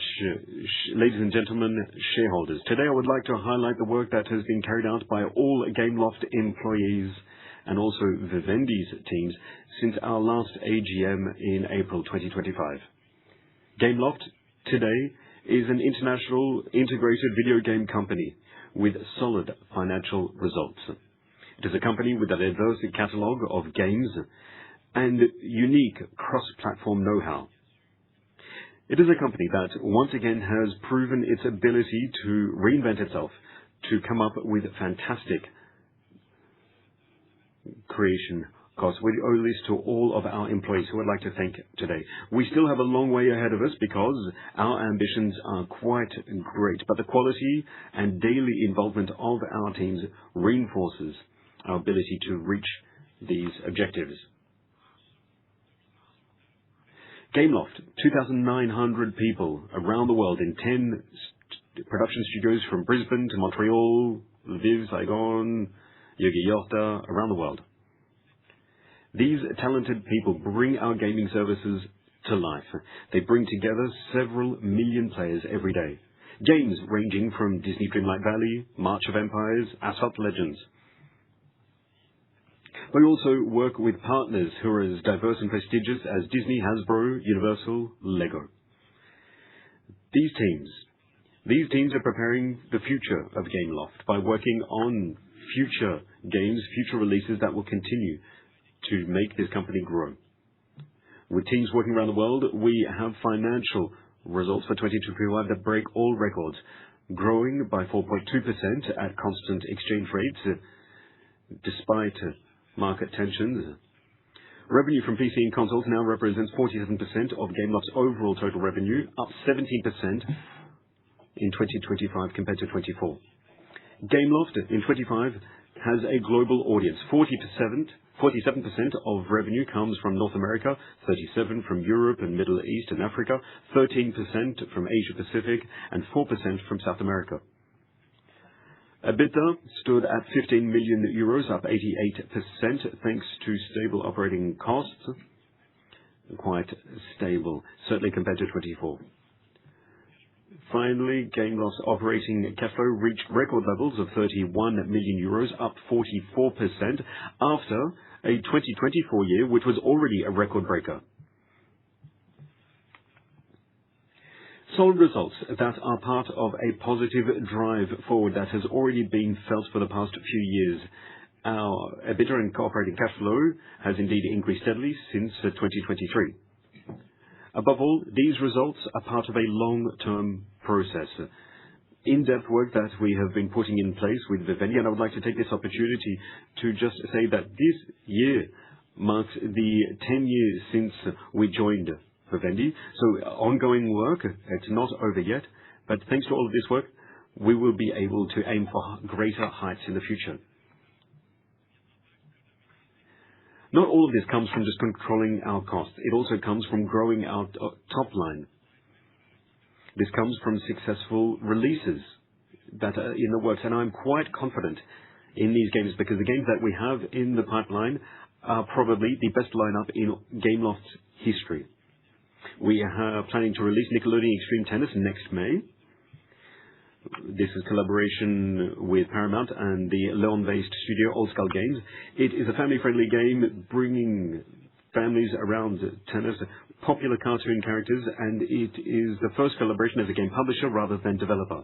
S3: ladies and gentlemen, shareholders. Today I would like to highlight the work that has been carried out by all Gameloft employees and also Vivendi's teams since our last AGM in April 2025. Gameloft today is an international integrated video game company with solid financial results. It is a company with a diverse catalogue of games and unique cross-platform know-how. It is a company that once again has proven its ability to reinvent itself, to come up with fantastic creation costs. We owe this to all of our employees who I'd like to thank today. We still have a long way ahead of us because our ambitions are quite great, but the quality and daily involvement of our teams reinforces our ability to reach these objectives. Gameloft, 2,900 people around the world in 10 production studios from Brisbane to Montreal, Lviv, Saigon, Yogyakarta, around the world. These talented people bring our gaming services to life. They bring together several million players every day. Games ranging from Disney Dreamlight Valley, March of Empires, Asphalt Legends. We also work with partners who are as diverse and prestigious as Disney, Hasbro, Universal, Lego. These teams are preparing the future of Gameloft by working on future games, future releases that will continue to make this company grow. With teams working around the world, we have financial results for 2025 that break all records, growing by 4.2% at constant exchange rates, despite market tensions. Revenue from PC and consoles now represents 47% of Gameloft's overall total revenue, up 17% in 2025 compared to 2024. Gameloft in 2025 has a global audience. 47% of revenue comes from North America, 37% from Europe and Middle East and Africa, 13% from Asia Pacific, and 4% from South America. EBITDA stood at 15 million euros, up 88%, thanks to stable operating costs. Quite stable, certainly compared to 2024. Finally, Gameloft's operating cash flow reached record levels of 31 million euros, up 44% after a 2024 year, which was already a record breaker. Solid results that are part of a positive drive forward that has already been felt for the past few years. Our EBITDA and operating cash flow has indeed increased steadily since 2023. Above all, these results are part of a long-term process. In-depth work that we have been putting in place with Vivendi, and I would like to take this opportunity to just say that this year marks the 10 years since we joined Vivendi. So ongoing work, it's not over yet, but thanks to all of this work, we will be able to aim for greater heights in the future. Not all of this comes from just controlling our costs. It also comes from growing our top line. This comes from successful releases that are in the works, and I'm quite confident in these games because the games that we have in the pipeline are probably the best lineup in Gameloft's history. We are planning to release Nickelodeon Extreme Tennis next May. This is collaboration with Paramount and the Lyon-based studio Old Skull Games. It is a family-friendly game bringing families around tennis, popular cartoon characters, and it is the first collaboration as a game publisher rather than developer.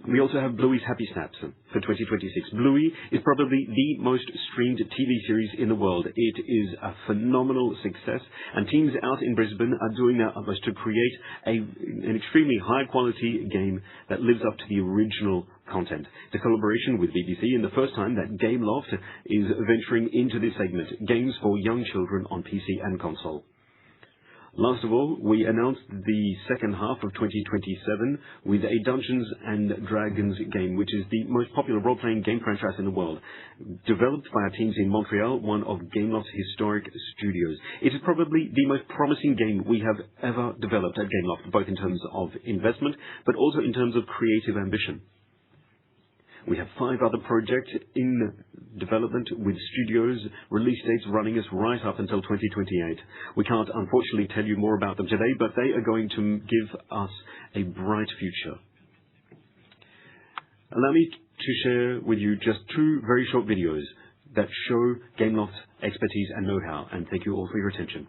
S3: We also have Bluey's Happy Snaps for 2026. Bluey is probably the most streamed TV series in the world. It is a phenomenal success, and teams out in Brisbane are doing their utmost to create an extremely high-quality game that lives up to the original content. The collaboration with BBC and the first time that Gameloft is venturing into this segment, games for young children on PC and console. Last of all, we announced the second half of 2027 with a Dungeons and Dragons game, which is the most popular role-playing game franchise in the world. Developed by our teams in Montreal, one of Gameloft's historic studios. It is probably the most promising game we have ever developed at Gameloft, both in terms of investment, but also in terms of creative ambition. We have 5 other projects in development with studios release dates running us right up until 2028. We can't unfortunately tell you more about them today, but they are going to give us a bright future. Allow me to share with you just 2 very short videos that show Gameloft's expertise and know-how, and thank you all for your attention.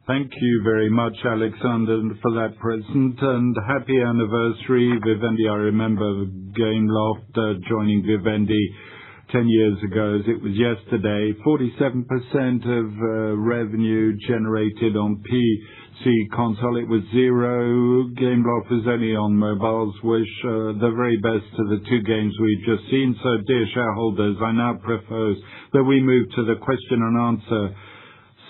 S1: Thank you very much, Alexander, for that present, and happy anniversary, Vivendi. I remember Gameloft joining Vivendi 10 years ago, as it was yesterday. 47% of revenue generated on PC console. It was 0. Gameloft was only on mobiles. Wish the very best to the 2 games we've just seen. So, dear shareholders, I now propose that we move to the question and answer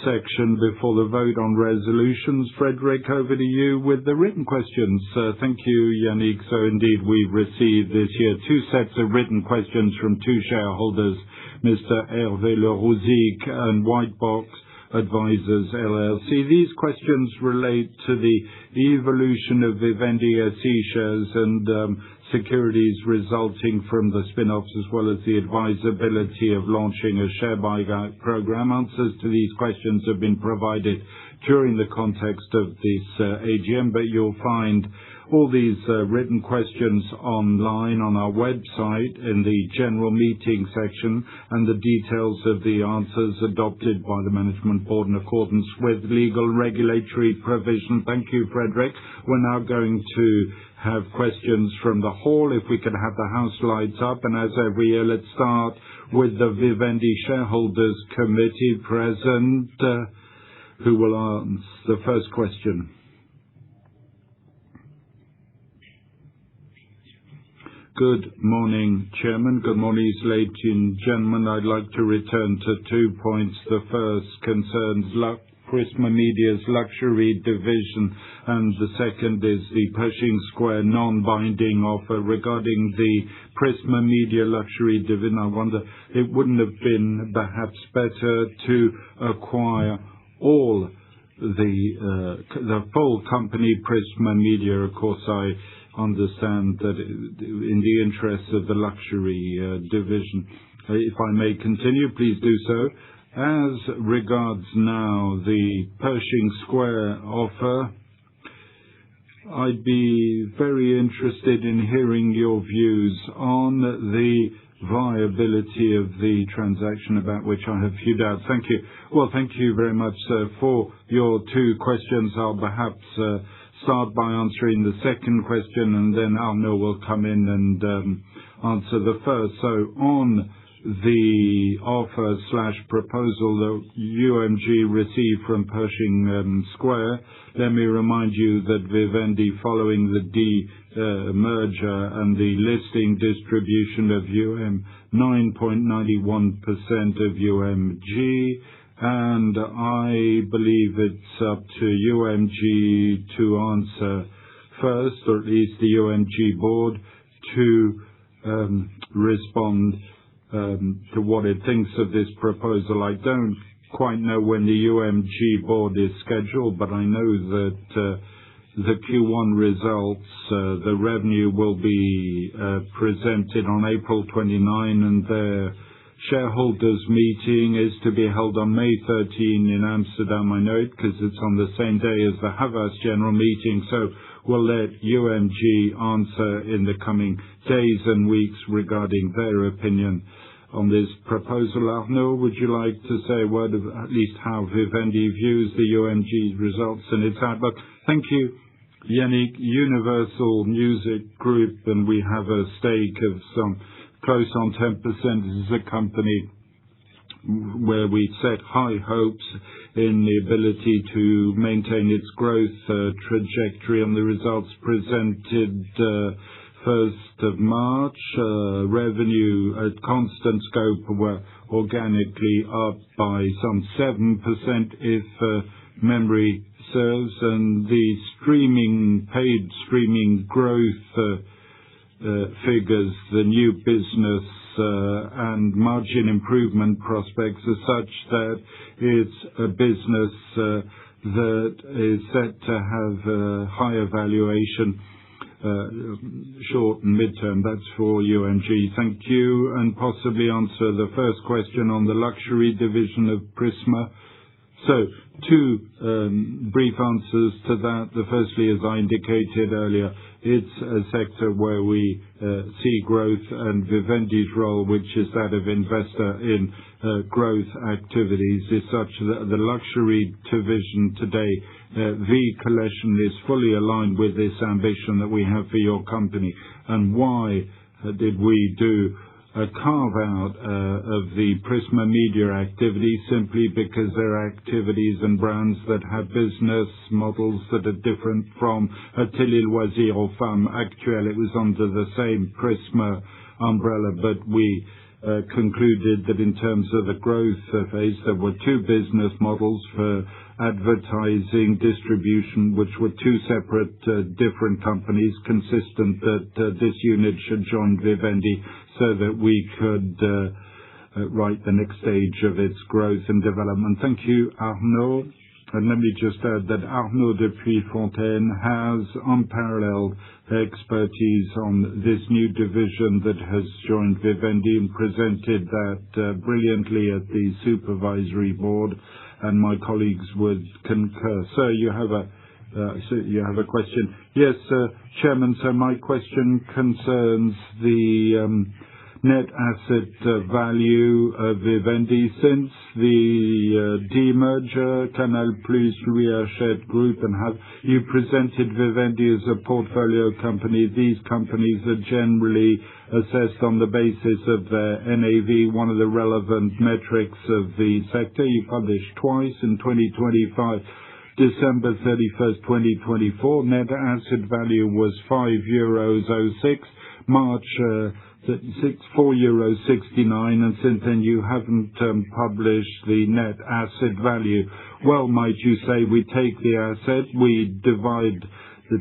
S1: section before the vote on resolutions. Frederick, over to you with the written questions. Thank you, Yannick. So indeed, we've received this year 2 sets of written questions from 2 shareholders, Mr. Hervé Lerouzic and Whitebox Advisors LLC. These questions relate to the evolution of Vivendi SE shares and securities resulting from the spin-offs, as well as the advisability of launching a share buyback program. Answers to these questions have been provided during the context of this AGM, but you'll find all these written questions online on our website in the general meeting section, and the details of the answers adopted by the management board in accordance with legal regulatory provision. Thank you, Frederick. We're now going to have questions from the hall. If we could have the house lights up, and as every year, let's start with the Vivendi Shareholders Committee present, who will answer the first question. Good morning, Chairman. Good morning, ladies and gentlemen. I'd like to return to 2 points. The first concerns Prisma Media's luxury division, and the second is the Pershing Square non-binding offer. Regarding the Prisma Media luxury division, I wonder, it wouldn't have been perhaps better to acquire all the full company, Prisma Media. Of course, I understand that in the interests of the luxury division. If I may continue, please do so. As regards now the Pershing Square offer, I'd be very interested in hearing your views on the viability of the transaction, about which I have few doubts. Thank you. Well, thank you very much, sir, for your 2 questions. I'll perhaps start by answering the second question, and then Arnaud will come in and answer the first. So on the offer/proposal that UMG received from Pershing Square, let me remind you that Vivendi, following the merger and the listing distribution of 9.91% of UMG, and I believe it's up to UMG to answer first, or at least the UMG board, to respond to what it thinks of this proposal. I don't quite know when the UMG board is scheduled, but I know that the Q1 results, the revenue will be presented on April 29, and their shareholders meeting is to be held on May 13 in Amsterdam. I know it because it's on the same day as the Havas general meeting, so we'll let UMG answer in the coming days and weeks regarding their opinion on this proposal. Arnaud, would you like to say a word of at least how Vivendi views the UMG results and its outlook? Thank you, Yannick. Universal Music Group, and we have a stake of some close on 10%. This is a company where we set high hopes in the ability to maintain its growth trajectory, and the results presented 1st of March. Revenue at constant scope were organically up by some 7%, if memory serves, and the paid streaming growth figures, the new business and margin improvement prospects are such that it's a business that is set to have a higher valuation short and midterm. That's for UMG. Thank you. And possibly answer the first question on the luxury division of Prisma. So 2 brief answers to that. The firstly, as I indicated earlier, it's a sector where we see growth, and Vivendi's role, which is that of investor in growth activities, is such that the luxury division today, V Collection, is fully aligned with this ambition that we have for your company. And why did we do a carve-out of the Prisma Media activity? Simply because there are activities and brands that have business models that are different from Atelier Loisirs or Femme Actuelle. It was under the same Prisma umbrella, but we concluded that in terms of the growth phase, there were two business models for advertising distribution, which were two separate different companies, consistent that this unit should join Vivendi so that we could write the next stage of its growth and development. Thank you, Arnaud. And let me just add that Arnaud de Puyfontaine has unparalleled expertise on this new division that has joined Vivendi and presented that brilliantly at the supervisory board, and my colleagues would concur. So you have a question. Yes, Chairman. So my question concerns the net asset value of Vivendi since the demerger, Canal+, Louis Hachette Group, and have you presented Vivendi as a portfolio company. These companies are generally assessed on the basis of their NAV, one of the relevant metrics of the sector. You published twice in 2025. December 31st, 2024, net asset value was €5.06. March 36, €4.69, and since then you haven't published the net asset value. Well, might you say we take the asset, we divide the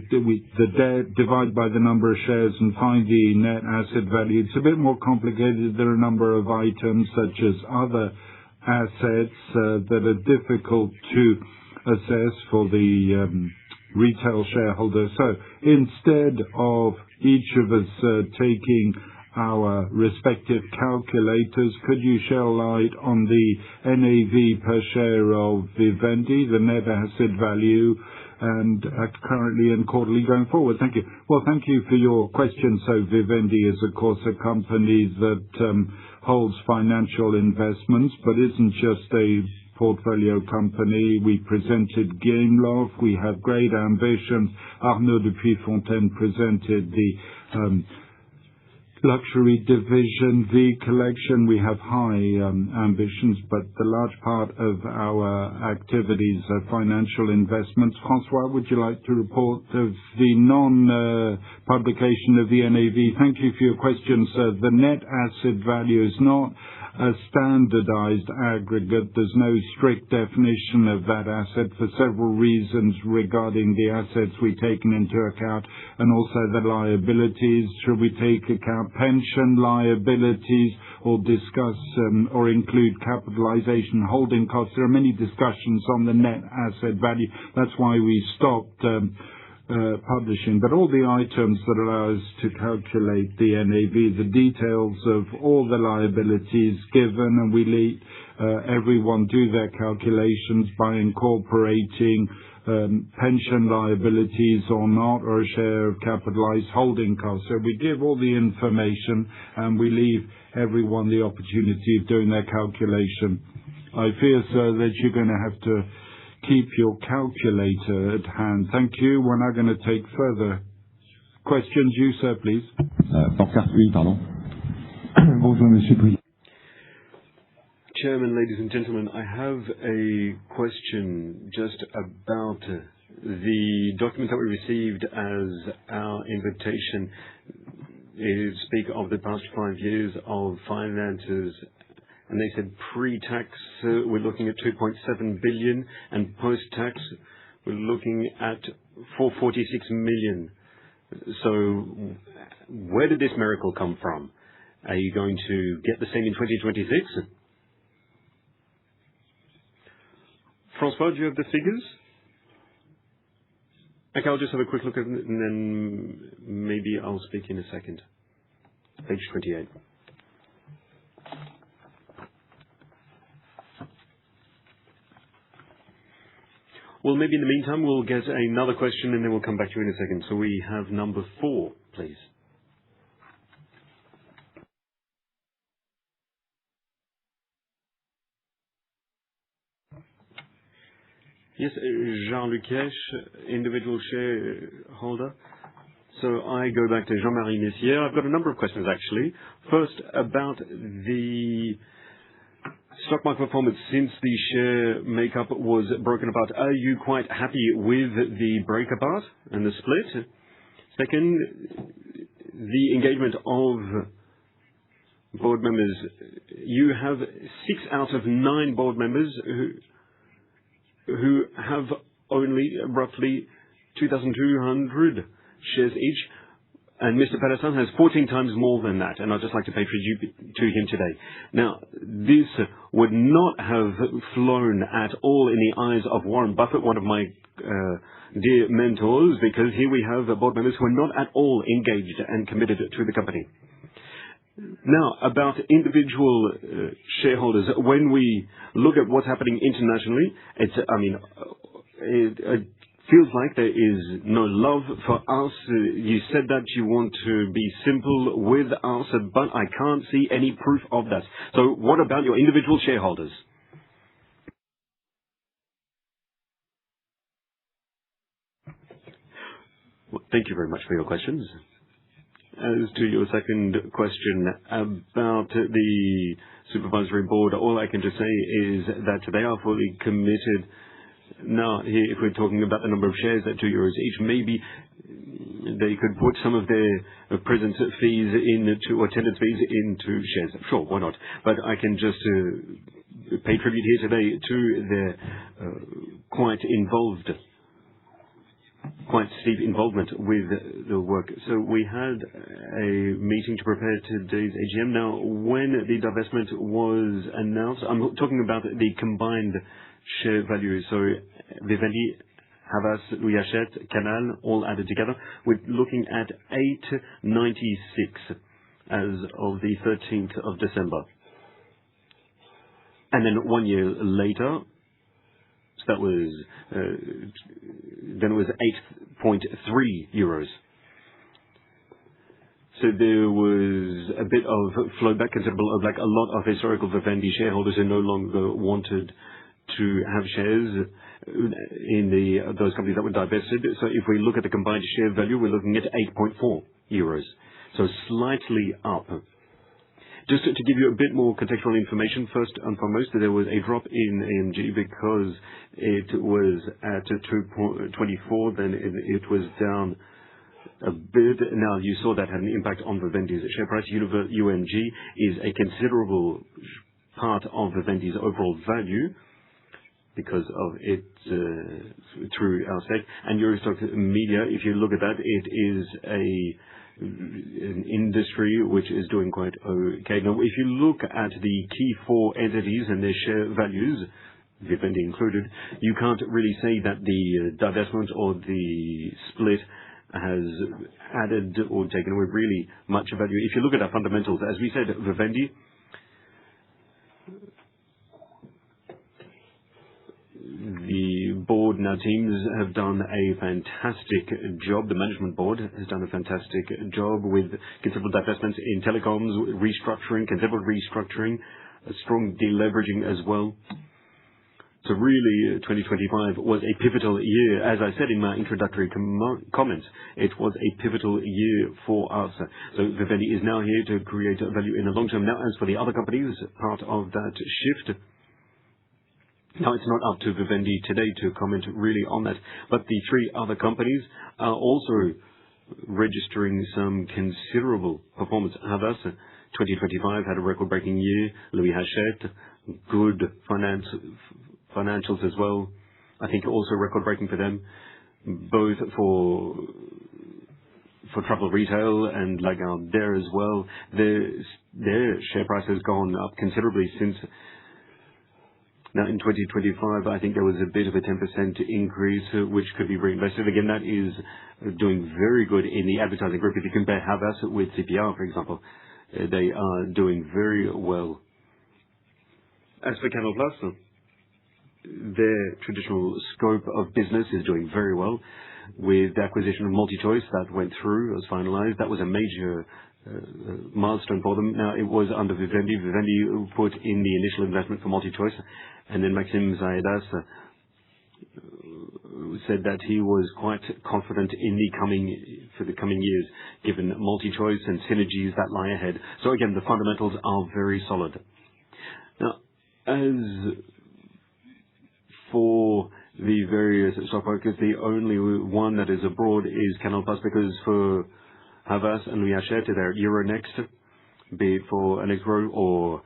S1: debt, divide by the number of shares and find the net asset value. It's a bit more complicated. There are a number of items such as other assets that are difficult to assess for the retail shareholder. So instead of each of us taking our respective calculators, could you shed light on the NAV per share of Vivendi, the net asset value, and currently and quarterly going forward? Thank you. Well, thank you for your question. So Vivendi is, of course, a company that holds financial investments, but isn't just a portfolio company. We presented Gameloft. We have great ambitions. Arnaud de Puyfontaine presented the luxury division, the collection. We have high ambitions, but the large part of our activities are financial investments. François, would you like to report of the non-publication of the NAV? Thank you for your question, sir. The net asset value is not a standardized aggregate. There's no strict definition of that asset for several reasons regarding the assets we've taken into account and also the liabilities. Should we take account pension liabilities or discuss or include capitalization, holding costs? There are many discussions on the net asset value. That's why we stopped publishing, but all the items that allow us to calculate the NAV, the details of all the liabilities given, and we let everyone do their calculations by incorporating pension liabilities or not, or a share of capitalized holding costs. So we give all the information and we leave everyone the opportunity of doing their calculation. I fear, sir, that you're going to have to keep your calculator at hand. Thank you. We're now going to take further questions. You, sir, please.
S2: Bonjour, Monsieur Président.
S3: Chairman, ladies and gentlemen, I have a question just about the document that we received as our invitation. It speak of the past 5 years of finances, and they said pre-tax we're looking at 2.7 billion, and post-tax we're looking at 446 million. So where did this miracle come from? Are you going to get the same in 2026? François, do you have the figures? Okay, I'll just have a quick look at it and then maybe I'll speak in a second. Page 28. Well, maybe in the meantime, we'll get another question and then we'll come back to you in a second. So we have number 4, please. Yes, Jean-Luc Hesch, individual shareholder. So I go back to Jean-Marie Messier. I've got a number of questions, actually. First, about the stock market performance since the share makeup was broken apart. Are you quite happy with the break apart and the split? Second, the engagement of board members, you have 6 out of 9 board members who have only roughly 2,200 shares each, and Mr. Patterson has 14 times more than that, and I'd just like to pay tribute to him today. Now, this would not have flown at all in the eyes of Warren Buffett, one of my dear mentors, because here we have board members who are not at all engaged and committed to the company. Now, about individual shareholders, when we look at what's happening internationally, it feels like there is no love for us. You said that you want to be simple with us, but I can't see any proof of that. So what about your individual shareholders? Well, thank you very much for your questions. As to your second question about the supervisory board, all I can just say is that they are fully committed. Now, here, if we're talking about the number of shares at €2 each, maybe they could put some of their presence fees into, or attendance fees into shares. Sure, why not? But I can just pay tribute here today to their quite steep involvement with the work. So we had a meeting to prepare today's AGM. Now, when the divestment was announced, I'm talking about the combined share value. So Vivendi, Havas, Louis Hachette, Canal, all added together. We're looking at 896 as of the 13th of December. And then 1 year later, so that was then it was 8.3 euros. So there was a bit of flow back, considerable, of like a lot of historical Vivendi shareholders who no longer wanted to have shares in those companies that were divested. So if we look at the combined share value, we're looking at 8.4 euros. So slightly up. Just to give you a bit more contextual information, first and foremost, there was a drop in AMG because it was at 2.24, then it was down a bit. Now, you saw that had an impact on Vivendi's share price. UMG is a considerable part of Vivendi's overall value because of it through our stake. And Eurostock Media, if you look at that, it is an industry which is doing quite okay. Now, if you look at the key 4 entities and their share values, Vivendi included, you can't really say that the divestment or the split has added or taken away really much value. If you look at our fundamentals, as we said, Vivendi, the board and our teams have done a fantastic job. The management board has done a fantastic job with considerable divestments in telecoms, restructuring, considerable restructuring, a strong deleveraging as well. So really, 2025 was a pivotal year. As I said in my introductory comments, it was a pivotal year for us. So Vivendi is now here to create value in the long term. Now, as for the other companies, part of that shift, now, it's not up to Vivendi today to comment really on that, but the 3 other companies are also registering some considerable performance. Havas, 2025, had a record-breaking year. Louis Hachette, good financials as well. I think also record-breaking for them, both for travel retail and Lagardère there as well. Their share price has gone up considerably since. Now, in 2025, I think there was a bit of a 10% increase, which could be reinvested. Again, that is doing very good in the advertising group. If you compare Havas with CPR, for example, they are doing very well. As for Canal+, their traditional scope of business is doing very well. With the acquisition of MultiChoice that went through, was finalized, that was a major milestone for them. Now, it was under Vivendi. Vivendi put in the initial investment for MultiChoice, and then Maxime Zayadas said that he was quite confident for the coming years, given MultiChoice and synergies that lie ahead. So again, the fundamentals are very solid. Now, as for the various stock markets, the only one that is abroad is Canal+, because for Havas and Louis Hachette, they're at Euronext. be it for an expo or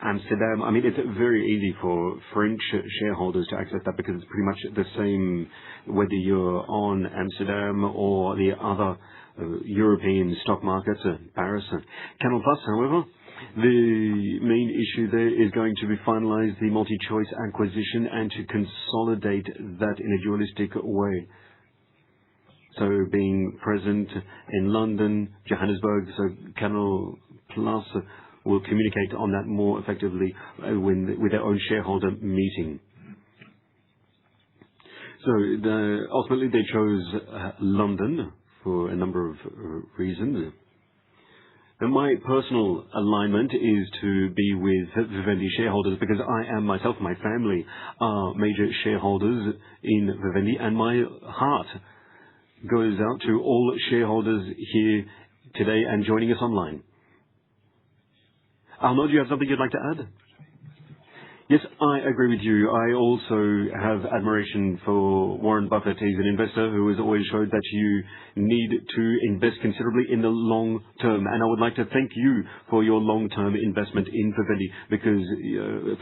S3: Amsterdam. I mean, it's very easy for French shareholders to access that because it's pretty much the same whether you're on Amsterdam or the other European stock markets, Paris. Canal Plus, however, the main issue there is going to be finalize the multi-choice acquisition and to consolidate that in a dualistic way. So being present in London, Johannesburg, so Canal Plus will communicate on that more effectively with their own shareholder meeting. So ultimately they chose London for a number of reasons. And my personal alignment is to be with Vivendi shareholders because I am myself, my family are major shareholders in Vivendi, and my heart goes out to all shareholders here today and joining us online. Arnaud, do you have something you'd like to add? Yes, I agree with you. I also have admiration for Warren Buffett. He's an investor who has always showed that you need to invest considerably in the long term. And I would like to thank you for your long-term investment in Vivendi because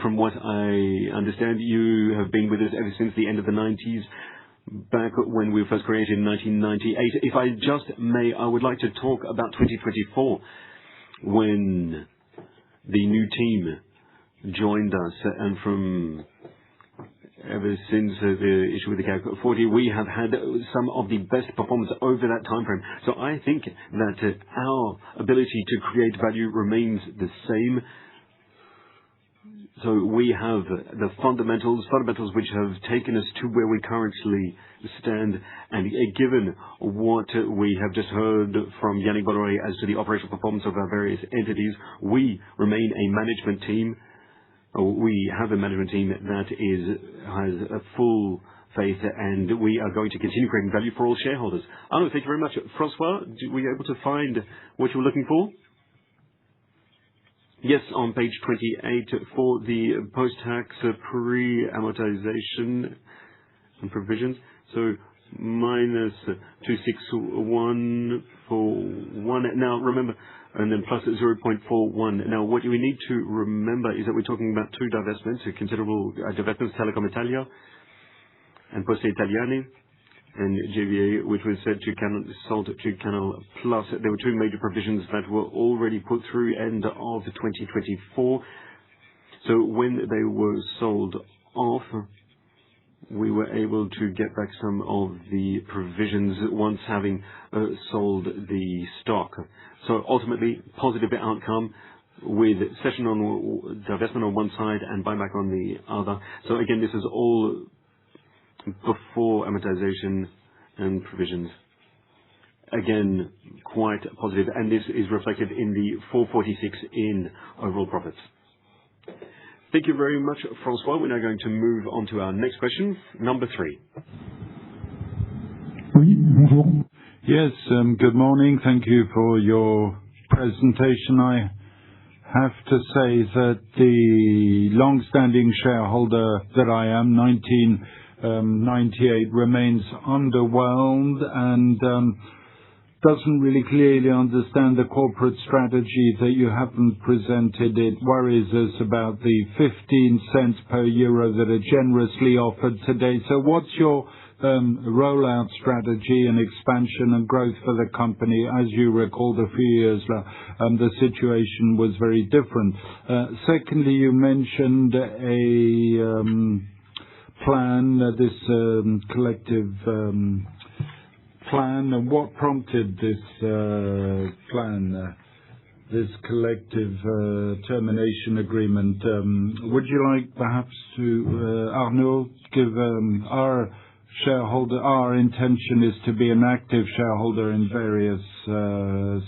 S3: from what I understand, you have been with us ever since the end of the 90s, back when we were first created in 1998. If I just may, I would like to talk about 2024 when the new team joined us, and from ever since the issue with the CAC 40, we have had some of the best performance over that time frame. So I think that our ability to create value remains the same. So we have the fundamentals which have taken us to where we currently stand. And given what we have just heard from Yannick Bolloré as to the operational performance of our various entities, we remain a management team. We have a management team that has a full faith, and we are going to continue creating value for all shareholders. Arnaud, thank you very much. Francois, were you able to find what you were looking for? Yes, on page 28 for the post-tax pre-amortization and provisions. So minus 261 for one. Now remember, and then plus 0.41. Now what we need to remember is that we're talking about two divestments, considerable divestments, Telecom Italia and Poste Italiane, and JVA, which was said to sold to Canal Plus. There were two major provisions that were already put through end of 2024. So when they were sold off, we were able to get back some of the provisions once having sold the stock. So ultimately, positive outcome with cession on divestment on one side and buyback on the other. So again, this is all before amortization and provisions. Again, quite positive, and this is reflected in the 446 in overall profits. Thank you very much, Francois. We're now going to move on to our next question, number 3.
S2: Oui, bonjour.
S1: Yes, good morning. Thank you for your presentation. I have to say that the long-standing shareholder that I am, 1998, remains underwhelmed and doesn't really clearly understand the corporate strategy that you haven't presented. It worries us about the 15 cents per euro that are generously offered today. So what's your rollout strategy and expansion and growth for the company? As you recalled a few years ago, the situation was very different. Secondly, you mentioned a plan, this collective plan, and what prompted this plan, this collective termination agreement? Would you like perhaps to, Arnaud, give our shareholder, our intention is to be an active shareholder in various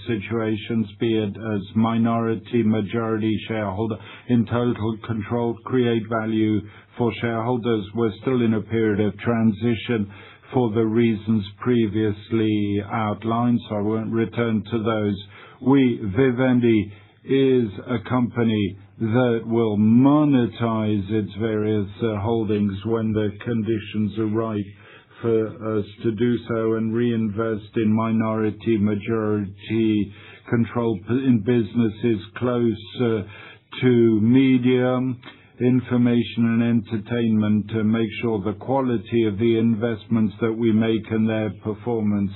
S1: situations, be it as minority, majority shareholder, in total control, create value for shareholders. We're still in a period of transition for the reasons previously outlined, so I won't return to those. Vivendi is a company that will monetize its various holdings when the conditions are right for us to do so and reinvest in minority, majority control in businesses close to media, information and entertainment to make sure the quality of the investments that we make and their performance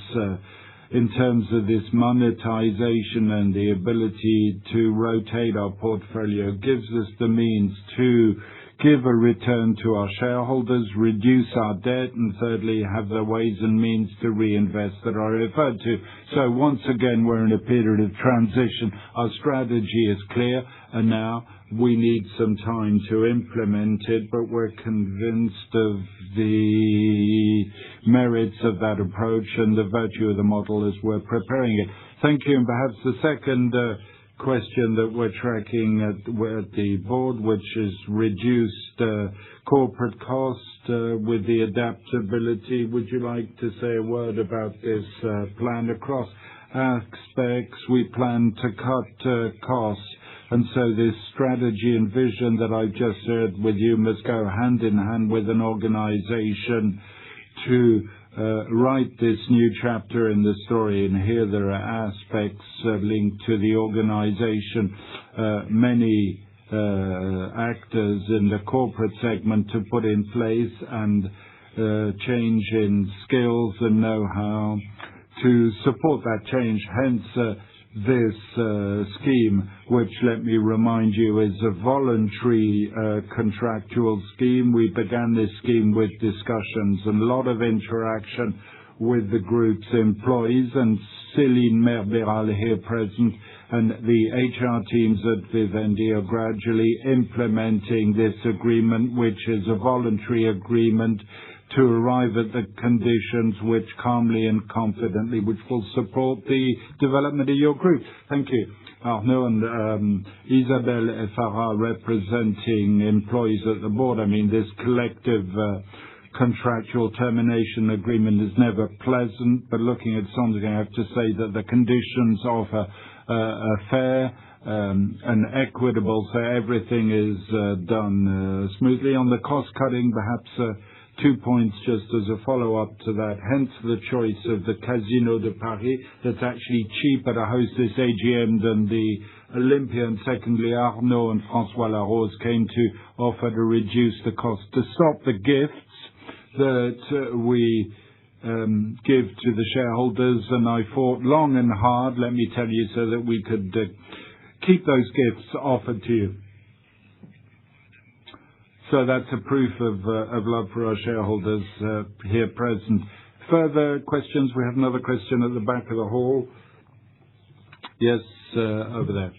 S1: in terms of this monetization and the ability to rotate our portfolio gives us the means to give a return to our shareholders, reduce our debt, and thirdly, have the ways and means to reinvest that I referred to. So once again, we're in a period of transition. Our strategy is clear, and now we need some time to implement it, but we're convinced of the merits of that approach and the virtue of the model as we're preparing it. Thank you. And perhaps the second question that we're tracking at the board, which is reduced corporate cost with the adaptability. Would you like to say a word about this plan? Across aspects, we plan to cut costs. And so this strategy and vision that I just shared with you must go hand in hand with an organization to write this new chapter in the story. And here there are aspects linked to the organization, many actors in the corporate segment to put in place and change in skills and know-how to support that change. Hence, this scheme, which, let me remind you, is a voluntary contractual scheme. We began this scheme with discussions and a lot of interaction with the group's employees, and Céline Merberal here present, and the HR teams at Vivendi are gradually implementing this agreement, which is a voluntary agreement to arrive at the conditions which calmly and confidently, which will support the development of your group. Thank you. Arnaud and Isabelle Farah representing employees at the board. I mean, this collective contractual termination agreement is never pleasant, but looking at something, I have to say that the conditions offer are fair and equitable, so everything is done smoothly. On the cost cutting, perhaps 2 points just as a follow-up to that. Hence the choice of the Casino de Paris, that's actually cheaper to host this AGM than the Olympia. And secondly, Arnaud and François Larose came to offer to reduce the cost to stop the gifts that we give to the shareholders. And I fought long and hard, let me tell you, so that we could keep those gifts offered to you. So that's a proof of love for our shareholders here present. Further questions? We have another question at the back of the hall. Yes, over there.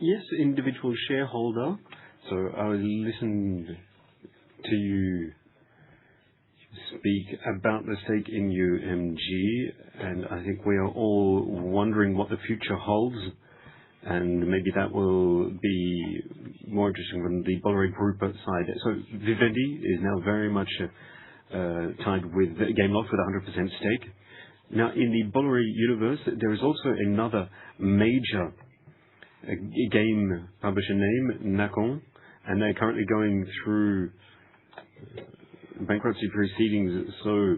S3: Yes, individual shareholder. So I listened to you speak about the stake in UMG, and I think we are all wondering what the future holds. And maybe that will be more interesting from the Bolloré Group side. So Vivendi is now very much tied with Gameloft with 100% stake. Now, in the Bolloré universe, there is also another major game publisher name, Nacon, and they're currently going through bankruptcy proceedings. So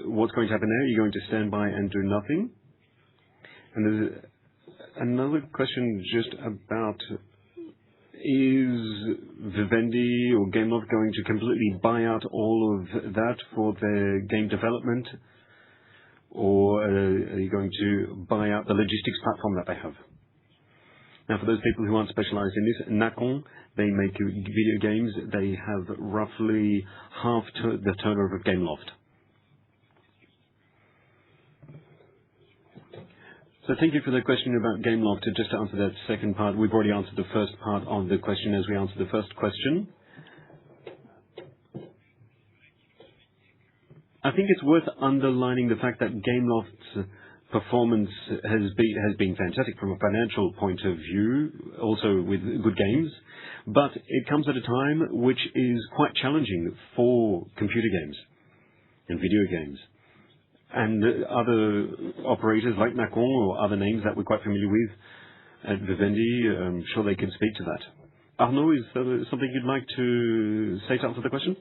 S3: what's going to happen there? Are you going to stand by and do nothing? And there's another question just about, is Vivendi or Gameloft going to completely buy out all of that for their game development? Or are you going to buy out the logistics platform that they have? Now, for those people who aren't specialized in this, Nacon, they make video games. They have roughly half the turnover of Gameloft. So thank you for the question about Gameloft. Just to answer that second part, we've already answered the first part of the question as we answered the first question. I think it's worth underlining the fact that Gameloft's performance has been fantastic from a financial point of view, also with good games, but it comes at a time which is quite challenging for computer games and video games. And other operators like Nacon or other names that we're quite familiar with at Vivendi, I'm sure they can speak to that. Arnaud, is there something you'd like to say to answer the question?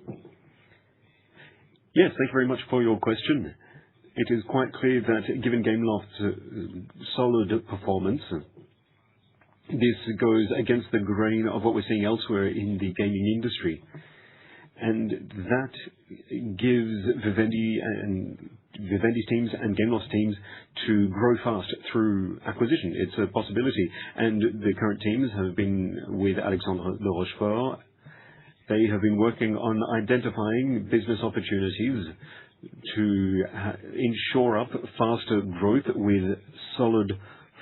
S3: Yes, thank you very much for your question. It is quite clear that given Gameloft's solid performance, this goes against the grain of what we're seeing elsewhere in the gaming industry. And that gives Vivendi's teams and Gameloft's teams to grow fast through acquisition. It's a possibility. And the current teams have been with Alexandre de Rochefort. They have been working on identifying business opportunities to ensure up faster growth with solid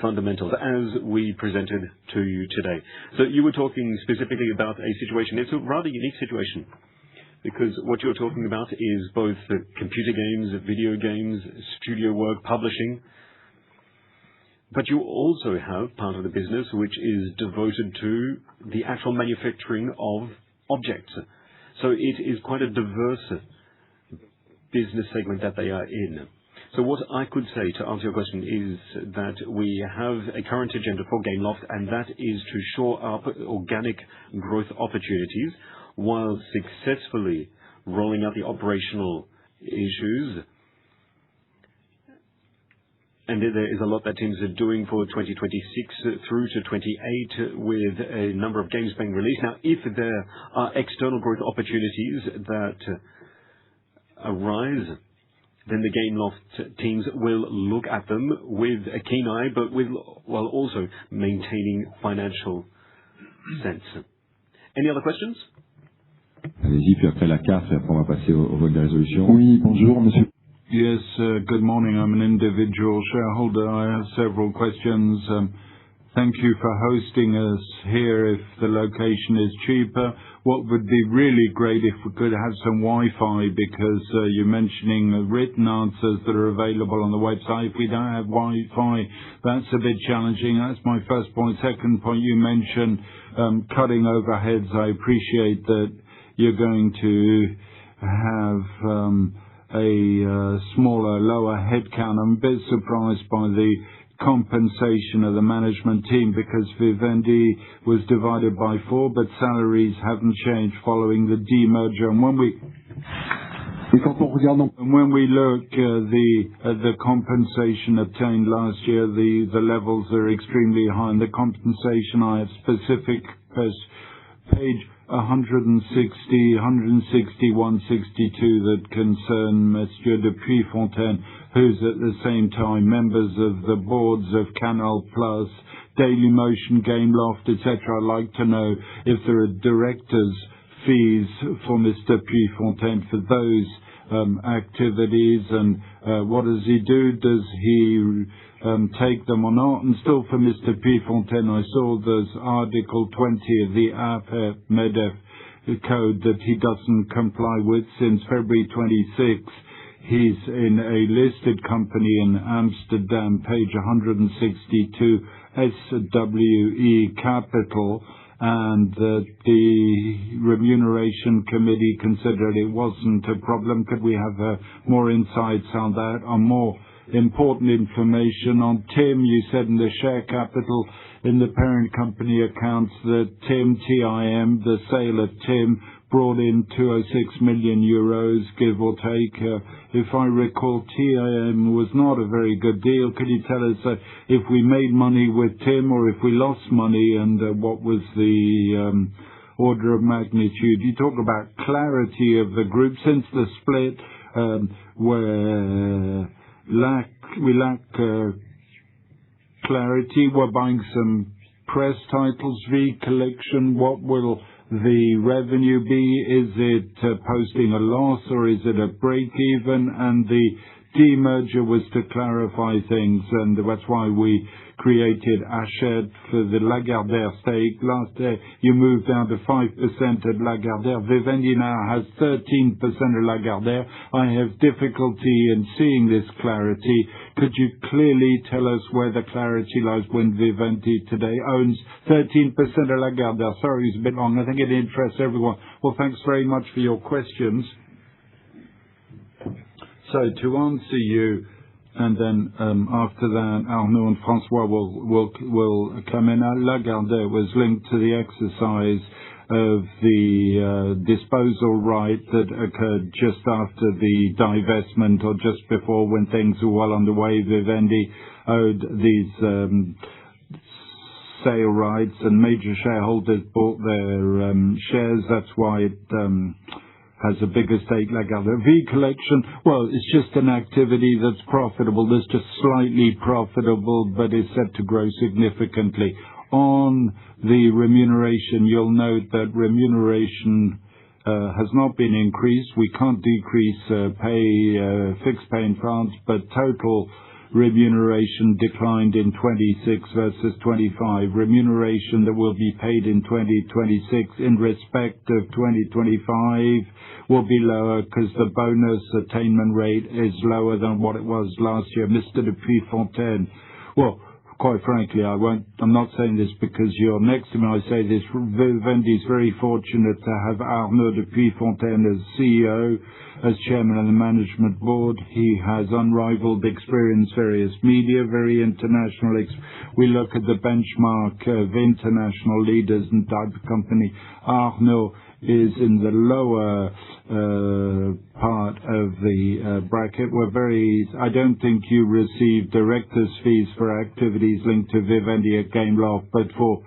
S3: fundamentals, as we presented to you today. So you were talking specifically about a situation. It's a rather unique situation, because what you're talking about is both computer games, video games, studio work, publishing. But you also have part of the business which is devoted to the actual manufacturing of objects. So it is quite a diverse business segment that they are in. So what I could say to answer your question is that we have a current agenda for Gameloft, and that is to shore up organic growth opportunities while successfully rolling out the operational issues. And there is a lot that teams are doing for 2026 through to 28 with a number of games being released. Now, if there are external growth opportunities that arise, then the Gameloft teams will look at them with a keen eye, but while also maintaining financial sense. Any other questions?
S2: Allez-y, puis après la carte, et après on va passer au vote des résolutions. Oui, bonjour, monsieur.
S1: Yes, good morning. I'm an individual shareholder. I have several questions. Thank you for hosting us here. If the location is cheaper, what would be really great if we could have some Wi-Fi, because you're mentioning written answers that are available on the website. If we don't have Wi-Fi, that's a bit challenging. That's my first point. Second point, you mentioned cutting overheads. I appreciate that you're going to have a smaller, lower headcount. I'm a bit surprised by the compensation of the management team, because Vivendi was divided by 4, but salaries haven't changed following the demerger. And when we look at the compensation obtained last year, the levels are extremely high. And the compensation, I have specific page 160, 160, 162 that concern Monsieur de Puyfontaine, who's at the same time members of the boards of Canal Plus, Dailymotion, Gameloft, etc. I'd like to know if there are directors' fees for Mr. Puyfontaine for those activities, and what does he do? Does he take them or not? And still for Mr. Puyfontaine, I saw there's Article 20 of the AFEP-MEDEF code that he doesn't comply with since February 26. He's in a listed company in Amsterdam, page 162, SWE Capital, and the remuneration committee considered it wasn't a problem. Could we have more insights on that, on more important information on TIM? You said in the share capital in the parent company accounts that TIM, the sale of TIM, brought in 206 million euros, give or take. If I recall, TIM was not a very good deal. Could you tell us if we made money with TIM or if we lost money, and what was the order of magnitude? You talk about clarity of the group since the split, where we lack clarity. We're buying some press titles, V-Collection. What will the revenue be? Is it posting a loss or is it a break even? And the demerger was to clarify things, and that's why we created Hachette for the Lagardère stake. Last year, you moved down to 5% at Lagardère. Vivendi now has 13% of Lagardère. I have difficulty in seeing this clarity. Could you clearly tell us where the clarity lies when Vivendi today owns 13% of Lagardère? Sorry, it's a bit long. I think it interests everyone. Well, thanks very much for your questions. So to answer you, And then after that, Arnaud and François will come in. Lagardère was linked to the exercise of the disposal right that occurred just after the divestment or just before, when things were well underway. Vivendi owed these sale rights, and major shareholders bought their shares. That's why it has a bigger stake. Lagardère V collection, well, it's just an activity that's profitable. That's just slightly profitable, but is set to grow significantly. On the remuneration, you'll note that remuneration has not been increased. We can't decrease fixed pay in France, but total remuneration declined in 26 versus 25. Remuneration that will be paid in 2026 in respect of 2025 will be lower because the bonus attainment rate is lower than what it was last year. Mr. de Puyfontaine, well, quite frankly, I'm not saying this because you're next to me. I say this, Vivendi is very fortunate to have Arnaud de Puyfontaine as CEO, as chairman of the management board. He has unrivaled experience, various media, very international. We look at the benchmark of international leaders and type of company. Arnaud is in the lower part of the bracket. I don't think you receive directors' fees for activities linked to Vivendi AGM, but for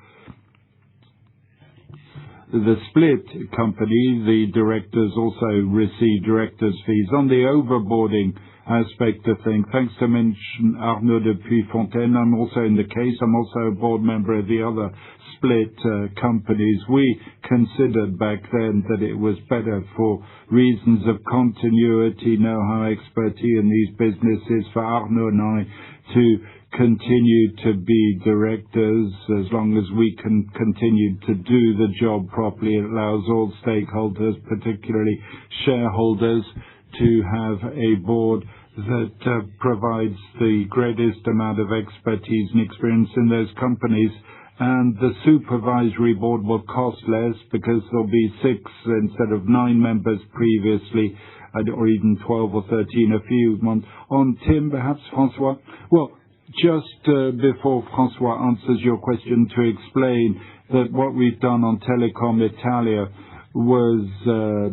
S1: the split company, the directors also receive directors' fees. On the overboarding aspect of things, thanks to mention Arnaud de Puyfontaine, I'm also in the case. I'm also a board member of the other split companies. We considered back then that it was better for reasons of continuity, know-how, expertise in these businesses for Arnaud and I to continue to be directors as long as we can continue to do the job properly. It allows all stakeholders, particularly shareholders, to have a board that provides the greatest amount of expertise and experience in those companies. And the supervisory board will cost less because there'll be 6 instead of 9 members previously, or even 12 or 13 a few months. On Tim, perhaps, François? Well, just before François answers your question, to explain that what we've done on Telecom Italia was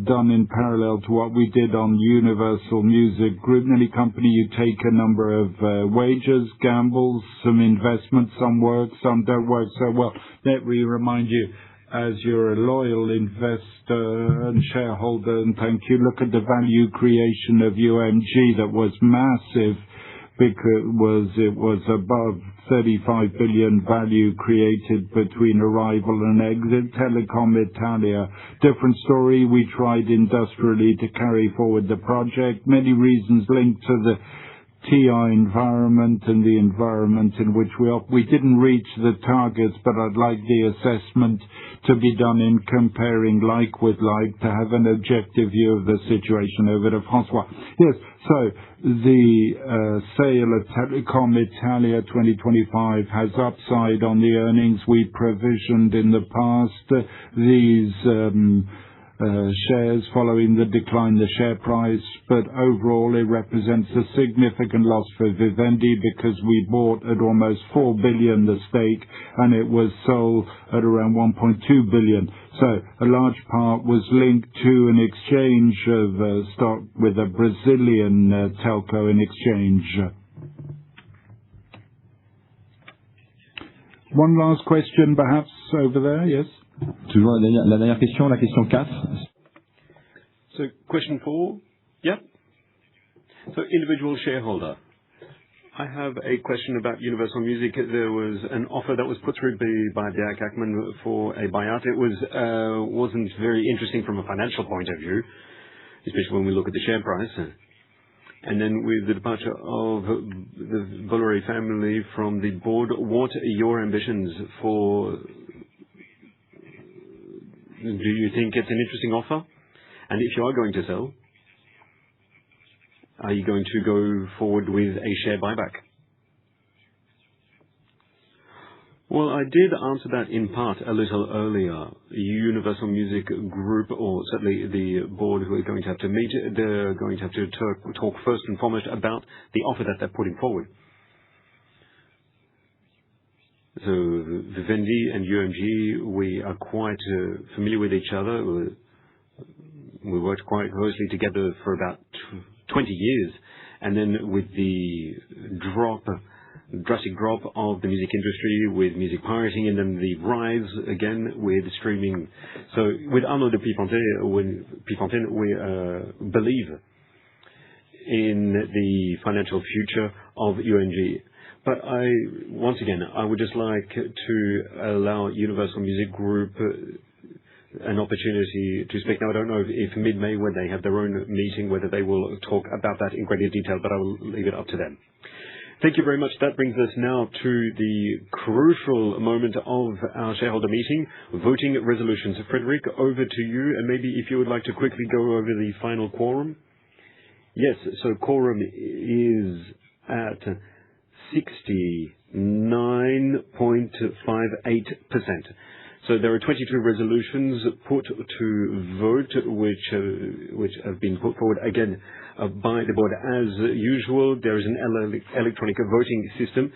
S1: done in parallel to what we did on Universal Music Group. In any company, you take a number of wagers, gambles, some investments, some work, some don't work so well. Let me remind you, as you're a loyal investor and shareholder, and thank you, look at the value creation of UMG that was massive, because it was above 35 billion value created between arrival and exit. Telecom Italia, different story. We tried industrially to carry forward the project. Many reasons linked to the TI environment and the environment in which we didn't reach the targets, but I'd like the assessment to be done in comparing like with like, to have an objective view of the situation. Over to François. Yes, so the sale of Telecom Italia 2025 has upside on the earnings we provisioned in the past. These shares following the decline in the share price, but overall it represents a significant loss for Vivendi because we bought at almost 4 billion the stake and it was sold at around 1.2 billion. So a large part was linked to an exchange of stock with a Brazilian telco in exchange. One last question perhaps over there, yes?
S2: Toujours la dernière question, la question 4.
S3: So question 4, yeah. So individual shareholder. I have a question about Universal Music. There was an offer that was put through by Dirk Ackman for a buyout. It wasn't very interesting from a financial point of view, especially when we look at the share price. And then with the departure of the Bolloré family from the board, what are your ambitions for? Do you think it's an interesting offer? And if you are going to sell, are you going to go forward with a share buyback? Well, I did answer that in part a little earlier. Universal Music Group, or certainly the board who are going to have to meet, they're going to have to talk first and foremost about the offer that they're putting forward. So Vivendi and UMG, we are quite familiar with each other. We worked quite closely together for about 20 years. And then with the drastic drop of the music industry with music pirating, and then the rise again with streaming. So with Arnaud de Piefontaine, we believe in the financial future of UMG. But once again, I would just like to allow Universal Music Group an opportunity to speak. Now, I don't know if mid-May, when they have their own meeting, whether they will talk about that in greater detail, but I will leave it up to them. Thank you very much. That brings us now to the crucial moment of our shareholder meeting, voting resolutions. Frederic, over to you, and maybe if you would like to quickly go over the final quorum. Yes, so quorum is at 69.58%. So there are 22 resolutions put to vote, which have been put forward again by the board. As usual, there is an electronic voting system.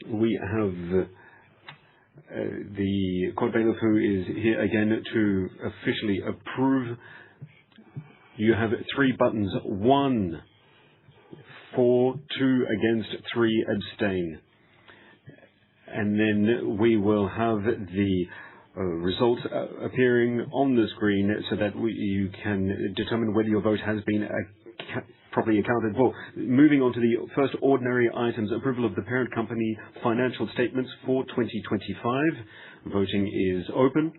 S3: We have the court bailiff who is here again to officially approve. You have 3 buttons: 1 for, 2 against, 3 abstain. And then we will have the results appearing on the screen so that you can determine whether your vote has been properly accounted for. Moving on to the first ordinary items, approval of the parent company financial statements for 2025. Voting is open.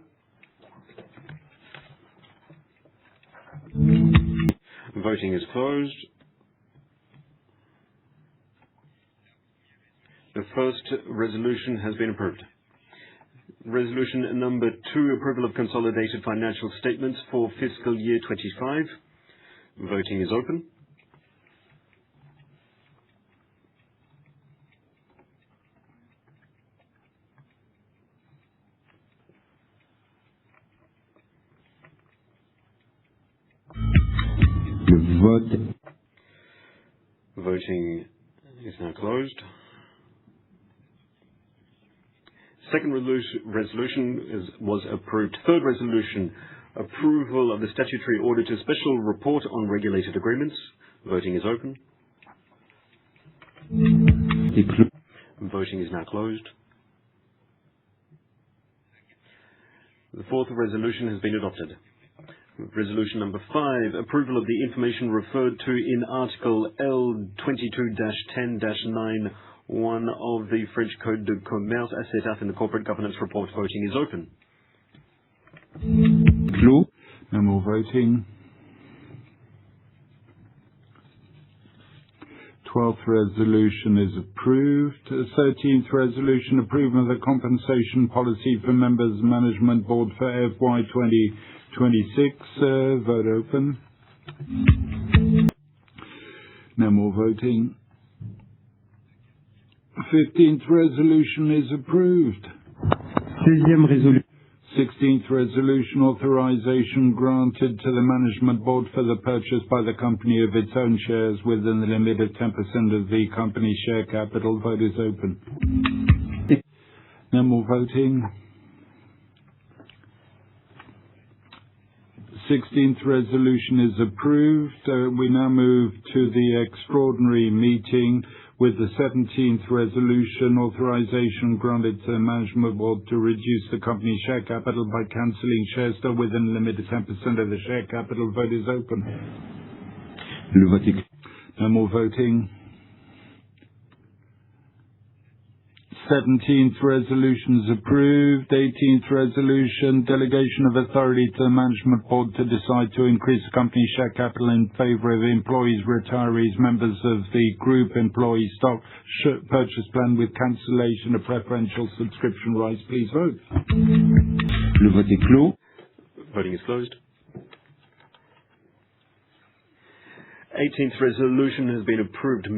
S3: Voting is closed. The first resolution has been approved. Resolution number 2, approval of consolidated financial statements for fiscal year 25. Voting is open. Voting is now closed. Second resolution was approved. Third resolution, approval of the statutory auditor's special report on regulated agreements. Voting is open. Voting is now closed. The fourth resolution has been adopted. Resolution number 5, approval of the information referred to in Article L22-10-9 of the French Code de Commerce as set out in the corporate governance report. Voting is open.
S1: No more voting. 12th resolution is approved. 13th resolution, approval of the compensation policy for members of the management board for FY 2026. Vote open. No more voting. 15th resolution is approved. 16th resolution, authorization granted to the management board for the purchase by the company of its own shares within the limit of 10% of the company's share capital. Vote is open. No more voting. 16th resolution is approved. We now move to the extraordinary meeting with the 17th resolution, authorization granted to the management board to reduce the company's share capital by cancelling shares still within the limit of 10% of the share capital. Vote is open. No more voting. 17th resolution is approved. 18th resolution, delegation of authority to the management board to decide to increase the company's share capital in favor of employees, retirees, members of the group employee stock purchase plan with cancellation of preferential subscription rights. Please vote.
S3: Voting is closed. 18th resolution has been approved.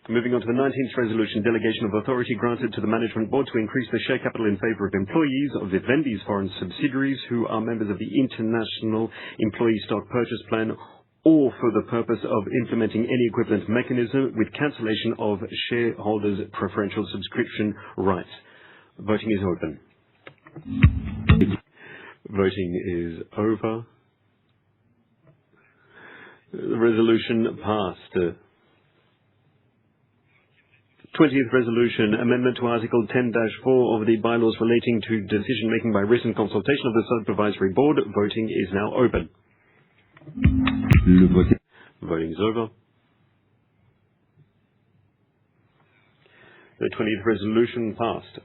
S3: Moving on to the 19th resolution, delegation of authority granted to the management board to increase the share capital in favor of employees of Vivendi's foreign subsidiaries who are members of the International Employee Stock Purchase Plan or for the purpose of implementing any equivalent mechanism with cancellation of shareholders' preferential subscription rights. Voting is open. Voting is over. The resolution passed. 20th resolution, amendment to Article 10-4 of the bylaws relating to decision-making by written consultation of the Supervisory Board. Voting is now open. Voting is over. The 20th resolution passed.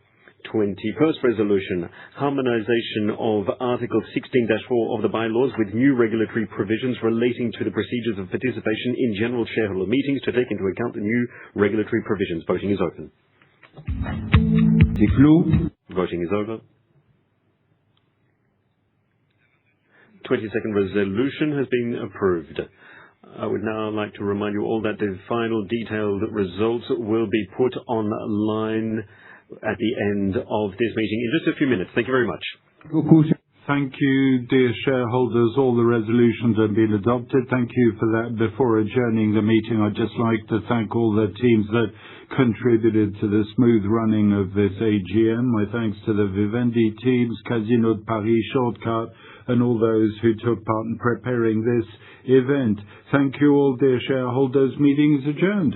S3: 21st resolution, harmonization of Article 16-4 of the bylaws with new regulatory provisions relating to the procedures of participation in general shareholder meetings to take into account the new regulatory provisions. Voting is open. Voting is over. 22nd resolution has been approved. I would now like to remind you all that the final detailed results will be put online at the end of this meeting in just a few minutes. Thank you very much.
S1: Thank you, dear shareholders. All the resolutions have been adopted. Thank you for that. Before adjourning the meeting, I'd just like to thank all the teams that contributed to the smooth running of this AGM. My thanks to the Vivendi teams, Casino de Paris, Shortcut, and all those who took part in preparing this event. Thank you all, dear shareholders. Meeting is adjourned.